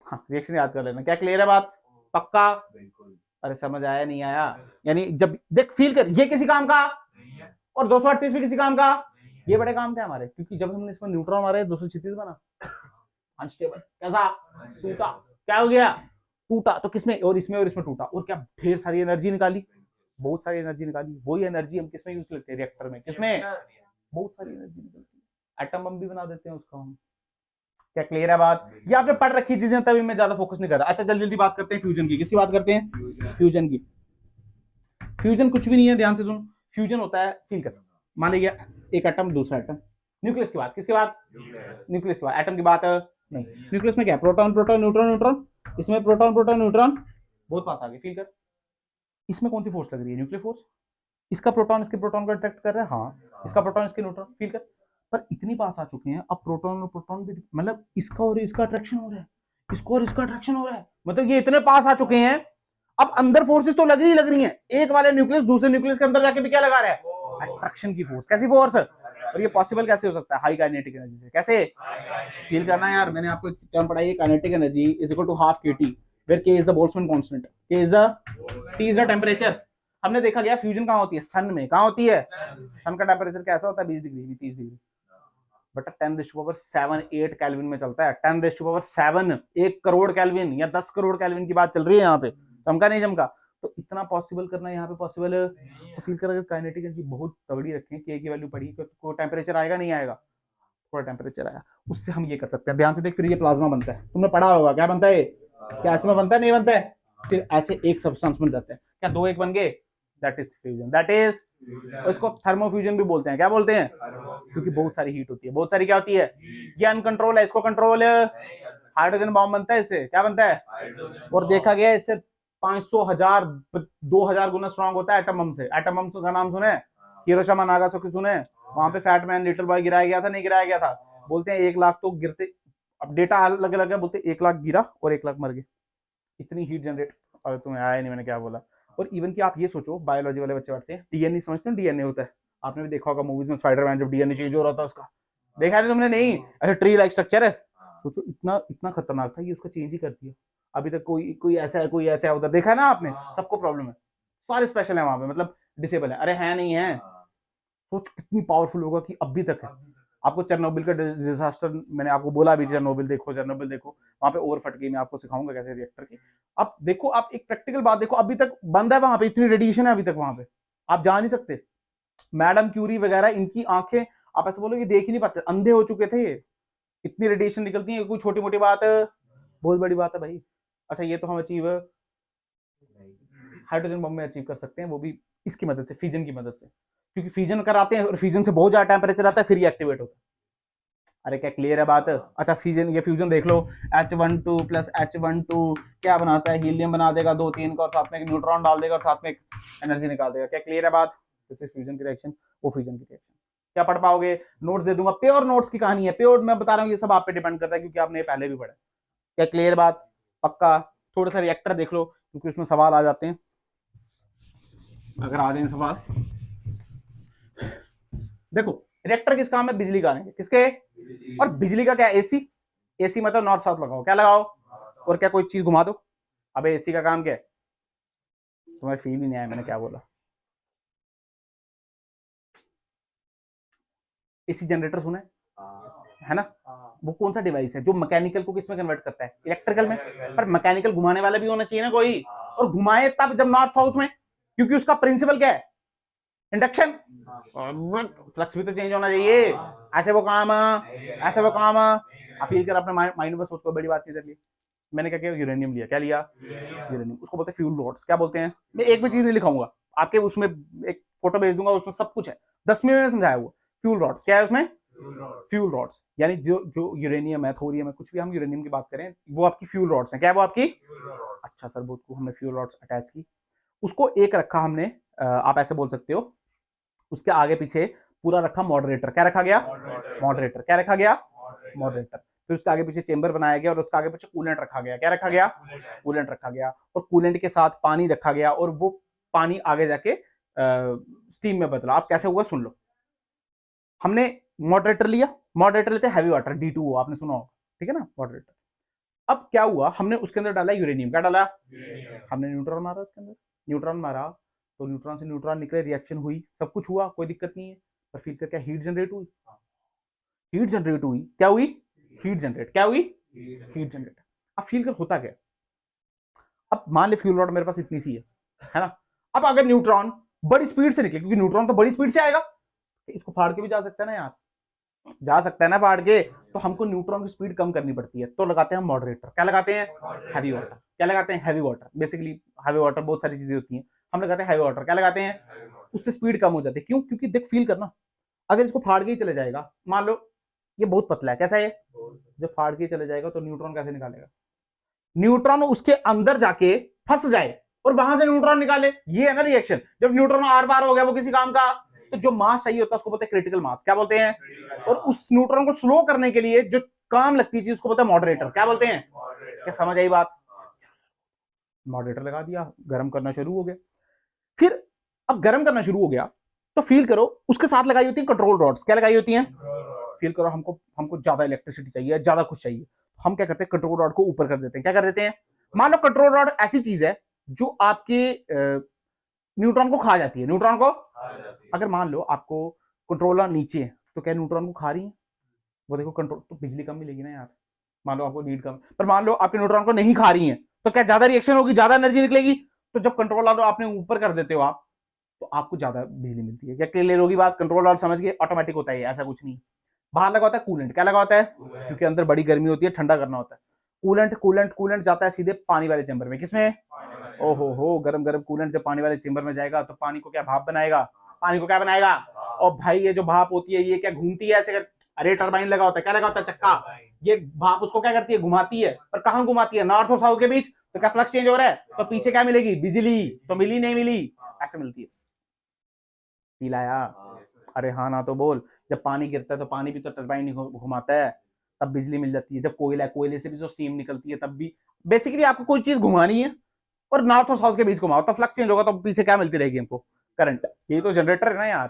हाँ रिएक्शन याद कर लेना, क्या क्लियर है बात, पक्का,
बिल्कुल।
अरे समझ आया नहीं आया, यानी जब देख फील कर, ये किसी काम का और 238 भी किसी काम का, ये बड़े काम थे हमारे, क्योंकि जब हमने इसमें न्यूट्रॉन मारे 236 बना अनस्टेबल, कैसा टूटा, क्या हो गया, टूटा, तो किसमें, और इसमें टूटा, और क्या ढेर सारी एनर्जी निकाली, बहुत सारी एनर्जी निकाली, वही एनर्जी हम किसमें यूज करते हैं, रिएक्टर में, किसमें, बहुत सारी एनर्जी निकलती है, एटम बम भी बना देते हैं उसका हम, क्या क्लियर है बात, ये आपने पढ़ रखी चीजें, तभी मैं ज्यादा फोकस नहीं कर रहा। अच्छा जल्दी जल्दी बात करते हैं फ्यूजन की, किसकी बात करते हैं, फ्यूजन की। फ्यूजन कुछ भी नहीं है, ध्यान से सुन, फ्यूजन होता है, फील कर, मान लिया एक एटम दूसरा एटम, न्यूक्लियस की बात, किसकी बात, न्यूक्लियस की बात, एटम की बात नहीं, न्यूक्लियस में क्या, प्रोटॉन प्रोटॉन न्यूट्रॉन न्यूट्रॉन, इसमें प्रोटॉन प्रोटॉन न्यूट्रॉन, बहुत पास आ गए, फील कर, इसमें कौन सी फोर्स लग रही है, न्यूक्लियर फोर्स, इसका प्रोटॉन इसके प्रोटॉन को अट्रैक्ट कर रहा है, हाँ इसका प्रोटॉन इसके न्यूट्रॉन, फील कर, पर इतनी पास आ चुके हैं, अब प्रोटॉन और प्रोटॉन भी, मतलब इसका और इसका अट्रैक्शन हो रहा है, इसको और इसका अट्रैक्शन हो रहा है, मतलब ये इतने पास आ चुके हैं, अब अंदर फोर्सेस तो लग रही हैं, एक वाले न्यूक्लियस दूसरे न्यूक्लियस के अंदर जाके भी क्या लगा रहा है, अट्रैक्शन की फोर्स, कैसी फोर्स, और ये पॉसिबल कैसे हो सकता है, हाई काइनेटिक एनर्जी से, कैसे फील करना है यार, मैंने आपको एक टर्म पढ़ाई है, kinetic energy is equal to half kT, where k is the Boltzmann constant, k is the T is the temperature. हमने देखा गया फ्यूजन कहां होती है, सन में, कहां होती है, सन का टेंपरेचर कैसा होता है, 20 डिग्री 30 डिग्री, बट 10⁻⁷ केल्विन में चलता है, 10⁻⁷ 1 करोड़ केल्विन या 10 करोड़ केल्विन की बात चल रही है यहाँ पे, चमका नहीं चमका, तो इतना पॉसिबल करना यहाँ पे पॉसिबल है, तो फील कर, अगर काइनेटिक एनर्जी बहुत तगड़ी रखें, के की वैल्यू पड़ी, तो टेंपरेचर आएगा नहीं आएगा, थोड़ा टेंपरेचर आया, उससे हम ये कर सकते हैं, ध्यान से देख, फिर ये प्लाज्मा बनता है, तुमने पढ़ा होगा, क्या बनता है, क्या इसमें बनता है, नहीं बनता है, फिर ऐसे एक सब्सटेंस बन जाते हैं, क्या 2 1 बन गए, that is fusion, that is, इसको थर्मोफ्यूजन भी बोलते हैं, क्या बोलते हैं, क्योंकि बहुत सारी हीट होती है, बहुत सारी क्या होती है, ये अनकंट्रोल है, इसको कंट्रोल, हाइड्रोजन बॉम्ब बनता है इससे, क्या बनता है, और देखा गया इससे 500 1000 2000 गुना स्ट्रांग होता है एटम बम से, एटम बम का नाम सुने, हिरोशिमा नागासाकी सुने, वहां पे फैट मैन लिटिल बॉय गिराया गया था, नहीं गिराया गया था, बोलते हैं 1 लाख तो गिरते, अब डेटा अलग अलग है, बोलते 1 लाख गिरा और 1 लाख मर गए, इतनी हीट जनरेट, और तुम्हें आया नहीं, मैंने क्या बोला। और इवन कि आप ये सोचो, बायोलॉजी वाले बच्चे पढ़ते हैं, डीएनए समझते हो, डीएनए होता है, आपने भी देखा होगा मूवीज में, स्पाइडरमैन जब डीएनए चेंज हो रहा था उसका, देखा है तुमने, नहीं, ऐसे ट्री लाइक स्ट्रक्चर है, सोचो इतना इतना खतरनाक था, ये उसका चेंज ही कर दिया, अभी तक कोई ऐसा है, कोई ऐसा है उधर, देखा है ना आपने, सबको प्रॉब्लम है, सारे स्पेशल है वहां पे, मतलब डिसेबल है, अरे है नहीं है, सोच कितनी पावरफुल होगा कि अभी तक है। आपको चेरनोबिल का डिजास्टर, मैंने आपको बोला अभी, चेरनोबिल देखो, वहां पे ओवर फट गई, मैं आपको सिखाऊंगा कैसे रिएक्टर की। अब देखो, आप एक प्रैक्टिकल बात देखो, अभी तक बंद है वहां पे, इतनी रेडिएशन है अभी तक वहां पे, आप जा नहीं सकते, मैडम क्यूरी वगैरह, इनकी आंखें, आप ऐसे बोलोगे देख ही नहीं पाते, अंधे हो चुके थे ये, इतनी रेडिएशन निकलती है, कोई छोटी मोटी बात है, बहुत बड़ी बात है भाई। अच्छा ये तो हम अचीव हाइड्रोजन बम में अचीव कर सकते हैं, वो भी इसकी मदद से, फिजन की मदद से, क्योंकि फिजन कराते हैं और फिजन से बहुत ज्यादा टेम्परेचर आता है, फिर ये एक्टिवेट होता है। अरे क्या क्लियर है बात, अच्छा फिजन, ये फ्यूजन देख लो, H12 प्लस H12 क्या बनाता है, हीलियम बना देगा 2 3 का, और साथ में एक न्यूट्रॉन डाल देगा, और साथ में एक एनर्जी निकाल देगा, क्या क्लियर है बात, जैसे फ्यूजन की रिएक्शन, वो फ्यूजन की रिएक्शन, क्या पढ़ पाओगे, नोट्स दे दूंगा, प्योर नोट्स की कहानी है, प्योर मैं बता रहा हूँ, ये सब आप पे डिपेंड करता है, क्योंकि आपने पहले भी पढ़ा, क्या क्लियर बात, पक्का। थोड़ा सा रिएक्टर देख लो, क्योंकि उसमें सवाल आ जाते हैं, अगर आ जाए सवाल, देखो रिएक्टर किस काम है, बिजली का है, किसके, और बिजली का क्या, एसी, एसी मतलब नॉर्थ साउथ लगाओ, क्या लगाओ, और क्या कोई चीज घुमा दो, अबे एसी का काम क्या है, तुम्हें फील ही नहीं आया मैंने क्या बोला, एसी जनरेटर सुने है ना, वो कौन सा डिवाइस है जो मैकेनिकल को किसमें कन्वर्ट करता है, इलेक्ट्रिकल में, पर मैकेनिकल घुमाने वाला भी होना चाहिए ना कोई, और घुमाए तब जब नॉर्थ साउथ में, क्योंकि उसका प्रिंसिपल क्या है, इंडक्शन, फ्लक्स भी तो चेंज होना चाहिए, ऐसे वो काम, ऐसे वो काम, फील कर अपने माइंड में सोच को, बड़ी बात नहीं कर ली, मैंने क्या किया, यूरेनियम लिया। क्या लिया? यूरेनियम। उसको बोलते हैं फ्यूल रॉड्स। क्या बोलते हैं? मैं एक भी चीज नहीं लिखाऊंगा आपके, उसमें एक फोटो भेज दूंगा, उसमें सब कुछ है, 10वीं में समझाया हुआ। फ्यूल रॉड्स क्या है उसमें? Fuel rods. यानी जो जो यूरेनियम है, थोरियम है, कुछ भी हम यूरेनियम की बात करें, वो आपकी फ्यूल रॉड्स हैं। क्या है वो आपकी? अच्छा सर, बहुत को हमने फ्यूल रॉड्स अटैच की, उसको एक रखा हमने, आप ऐसे बोल सकते हो, उसके आगे पीछे पूरा रखा मॉडरेटर। क्या रखा गया? मॉडरेटर। क्या रखा गया? मॉडरेटर। फिर उसके आगे पीछे चेंबर बनाया गया और उसके आगे पीछे कूलेंट रखा गया। क्या रखा गया? कूलेंट रखा गया। और कूलेंट के साथ पानी रखा गया और वो पानी आगे जाके स्टीम में बदला। आप कैसे हुआ सुन लो। हमने मॉडरेटर लिया, मॉडरेटर लेते हैवी वाटर, D2O, आपने सुना होगा, ठीक है ना, मॉडरेटर। अब क्या हुआ, हमने उसके अंदर डाला यूरेनियम। क्या डाला? हमने न्यूट्रॉन मारा उसके अंदर। न्यूट्रॉन मारा तो न्यूट्रॉन से न्यूट्रॉन निकले, रिएक्शन हुई, सब कुछ हुआ, कोई दिक्कत नहीं है। पर फिर क्या हीट जनरेट हुई? हीट जनरेट हुई। क्या हुई? Heat generate. क्या हुई? Heat generate. अब फील कर होता क्या? अब मान ले फ्यूल रॉड मेरे पास इतनी सी है ना। अब अगर न्यूट्रॉन बड़ी स्पीड से निकले, क्योंकि न्यूट्रॉन तो बड़ी स्पीड से आएगा, इसको फाड़ के भी जा सकता है ना यार, जा सकता है ना फाड़ के, तो हमको न्यूट्रॉन की स्पीड कम करनी पड़ती है, तो लगाते हैं मॉडरेटर। क्या लगाते हैं? Heavy water. क्या लगाते हैं? Heavy water. Basically heavy water बहुत सारी चीजें होती हैं, हम लगाते हैं हैवी वाटर। क्या लगाते हैं? उससे स्पीड कम हो जाती है। क्यों? क्योंकि देख फील करना, अगर इसको फाड़ के ही चले जाएगा, मान लो ये बहुत पतला है, कैसा है, जब फाड़ के चले जाएगा तो न्यूट्रॉन कैसे निकालेगा? न्यूट्रॉन उसके अंदर जाके फंस जाए और वहां से न्यूट्रॉन निकाले, ये है ना रिएक्शन। जब न्यूट्रॉन आर पार हो गया वो किसी काम का, तो जो मास चाहिए होता है उसको बोलते हैं क्रिटिकल मास। क्या बोलते हैं? और उस न्यूट्रॉन को स्लो करने के लिए जो काम लगती है चीज, उसको बोलते हैं मॉडरेटर। क्या बोलते हैं? क्या समझ आई बात? मॉडरेटर लगा दिया, गर्म करना शुरू हो गया। फिर अब गर्म करना शुरू हो गया तो फील करो उसके साथ लगाई होती है कंट्रोल रॉड्स। क्या लगाई होती हैं? फील करो, हमको हमको ज्यादा इलेक्ट्रिसिटी चाहिए, ज्यादा कुछ चाहिए, हम क्या करते हैं, कंट्रोल रॉड को ऊपर कर देते हैं। क्या कर देते हैं? मान लो कंट्रोल रॉड ऐसी चीज है जो आपके न्यूट्रॉन को खा जाती है। न्यूट्रॉन को अगर मान लो आपको कंट्रोलर नीचे है, तो क्या न्यूट्रॉन को खा रही है? वो देखो कंट्रोल, तो बिजली कम मिलेगी ना यार। मान लो आपको नीड कम, पर मान लो आपके न्यूट्रॉन को नहीं खा रही है, तो क्या ज्यादा रिएक्शन होगी, ज्यादा एनर्जी निकलेगी? तो जब कंट्रोलर आपने ऊपर कर देते हो आप, तो आपको ज्यादा बिजली मिलती है। क्या क्लियर होगी बात? कंट्रोलर समझ गए? ऑटोमेटिक होता है, ऐसा कुछ नहीं। बाहर लगा होता है कूलेंट। क्या लगा होता है? क्योंकि अंदर बड़ी गर्मी होती है, ठंडा करना होता है। कूलेंट कूलेंट कूलेंट जाता है सीधे पानी वाले चैम्बर में। किसमें? ओहो हो, गरम गरम कूलेंट जब पानी वाले चैम्बर में जाएगा तो पानी को क्या भाप बनाएगा? पानी को क्या बनाएगा? और भाई ये जो भाप होती है ये क्या घूमती है ऐसे? अरे टरबाइन लगा होता है। क्या लगा होता है? चक्का। ये भाप उसको क्या करती है? घुमाती है। पर कहां घुमाती है? नॉर्थ और साउथ के बीच। तो क्या फ्लक्स चेंज हो रहा है? तो पीछे क्या मिलेगी? बिजली। तो मिली नहीं मिली? ऐसे मिलती है। पिलाया? अरे हाँ ना तो बोल। जब पानी गिरता है तो पानी भी तो टरबाइन ही घुमाता है, तब बिजली मिल जाती है। जब कोयला, कोयले से भी जो स्टीम निकलती है तब भी। बेसिकली आपको कोई चीज घुमानी है और नॉर्थ और साउथ के बीच घुमाओ तो फ्लक्स चेंज होगा, तो पीछे क्या मिलती रहेगी हमको? करंट। ये तो जनरेटर है ना यार,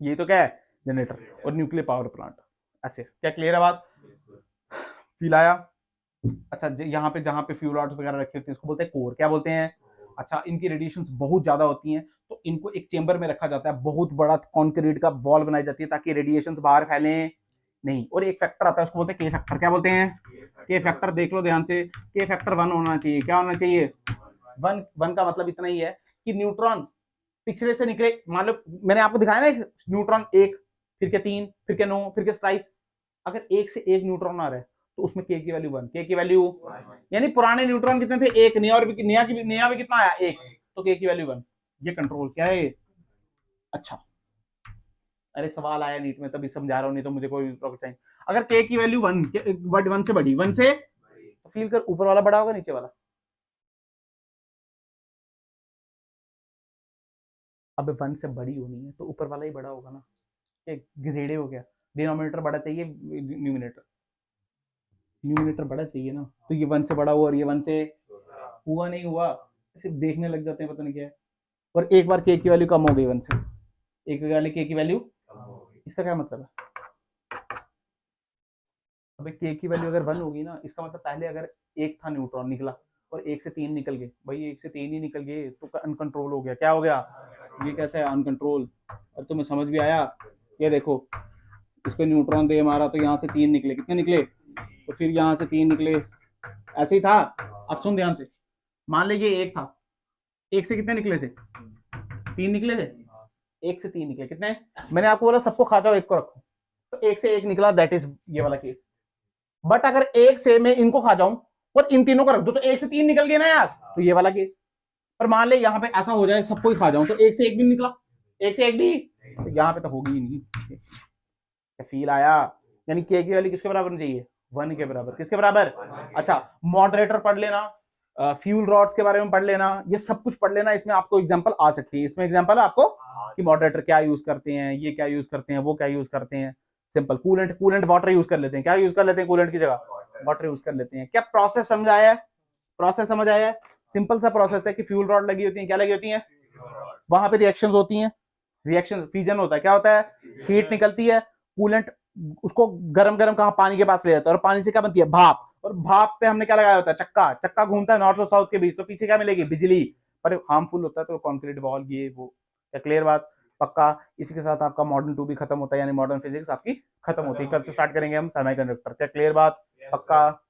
ये तो क्या है? जनरेटर। और न्यूक्लियर पावर प्लांट। ऐसे क्या क्लियर है बात? पिलाया। अच्छा, यहाँ पे जहाँ पे फ्यूल रॉड्स वगैरह रखी होती है उसको बोलते हैं कोर। क्या बोलते हैं? अच्छा, इनकी रेडिएशंस बहुत ज्यादा होती हैं, तो इनको एक चेंबर में रखा जाता है, बहुत बड़ा कंक्रीट का वॉल बनाई जाती है ताकि रेडिएशंस बाहर फैले नहीं। और एक फैक्टर आता है उसको बोलते हैं के फैक्टर। क्या बोलते हैं? के फैक्टर। देख लो ध्यान से, के फैक्टर 1 होना चाहिए। क्या होना चाहिए? 1 का मतलब इतना ही है कि न्यूट्रॉन पिछले से निकले। मान लो मैंने आपको दिखाया ना, न्यूट्रॉन 1, फिर के 3, फिर के 9, फिर के 27। अगर 1 से 1 न्यूट्रॉन आ रहा है तो उसमें के की वैल्यू 1। के की वैल्यू, यानी पुराने न्यूट्रॉन कितने थे? 1। नया और नया भी कितना आया? 1। तो के की वैल्यू 1। ये कंट्रोल क्या है? अच्छा, अरे सवाल आया नीट में तभी समझा रहा हूं, नहीं तो मुझे कोई रॉकेट साइंस। अगर के की वैल्यू 1 से बड़ी, 1 से फील कर, ऊपर वाला बड़ा होगा नीचे वाला? अब 1 से बड़ी होनी है तो ऊपर वाला ही बड़ा होगा ना। एक गिरेड़े हो गया, डिनोमिनेटर बड़ा चाहिए, न्यूमिनेटर बड़ा चाहिए ना, तो ये 1 से बड़ा हुआ और ये 1 से हुआ नहीं हुआ, सिर्फ देखने लग जाते हैं, पता नहीं क्या है। और एक बार के की वैल्यू कम हो गई 1 से, एक वाले के की वैल्यू, इसका क्या मतलब है? अब के की वैल्यू अगर 1 होगी ना, इसका मतलब पहले अगर 1 था न्यूट्रॉन निकला और 1 से 3 निकल गए, भाई 1 से 3 ही निकल गए तो अनकंट्रोल हो गया। क्या हो गया? ये कैसे है अनकंट्रोल? और तुम्हें समझ भी आया? ये देखो, इस पे न्यूट्रॉन दे मारा तो यहाँ से 3 निकले। कितने निकले? तो फिर यहाँ से 3 निकले, ऐसे ही था। अब सुन ध्यान से, मान लीजिए 1 था, 1 से कितने निकले थे? 3 निकले थे। 1 से 3 निकले, कितने? मैंने आपको बोला सबको खा जाओ, 1 को रखो, तो 1 से 1 निकला, दैट इज ये वाला केस। बट अगर 1 से मैं इनको खा जाऊं और इन तीनों का रख दो तो 1 से 3 निकल गए ना यार, तो ये वाला केस। पर मान ले यहाँ पे ऐसा हो जाए सबको ही खा जाऊं तो 1 से 1 भी निकला, 1 से 1 भी, तो यहाँ पे तो होगी ही नहीं। फील आया, यानी के की वैल्यू किसके बराबर होनी चाहिए, 1 के बराबर। किसके बराबर? अच्छा, मॉडरेटर पढ़ लेना, फ्यूल रॉड्स के बारे में पढ़ लेना, ये सब कुछ पढ़ लेना। इसमें आपको एग्जांपल आ सकती है, इसमें एग्जांपल आपको कि मॉडरेटर क्या यूज करते हैं, ये क्या यूज करते हैं, वो क्या यूज करते हैं। Simple coolant, coolant water use कर लेते हैं, क्या यूज कर लेते हैं कूलेंट की जगह, वाटर यूज कर लेते हैं। क्या प्रोसेस समझ आया है? प्रोसेस समझ आया है? सिंपल सा प्रोसेस है कि फ्यूल रॉड लगी होती है, क्या लगी होती है, वहां पे रिएक्शंस होती हैं, रिएक्शन फ्यूजन होता है, क्या होता है, हीट निकलती है, कूलेंट उसको गरम गरम कहा पानी के पास ले जाता है, और पानी से क्या बनती है, भाप, और भाप पे हमने क्या लगाया होता है, चक्का, चक्का घूमता है नॉर्थ और साउथ के बीच, तो पीछे क्या मिलेगी, बिजली, पर हार्मफुल होता है तो कॉन्क्रीट वॉल ये वो। क्या क्लियर बात? पक्का। इसी के साथ आपका मॉडर्न 2 भी खत्म होता है, यानी मॉडर्न फिजिक्स आपकी खत्म होती है। कल से स्टार्ट करेंगे हम सेमीकंडक्टर। क्या क्लियर बात? पक्का।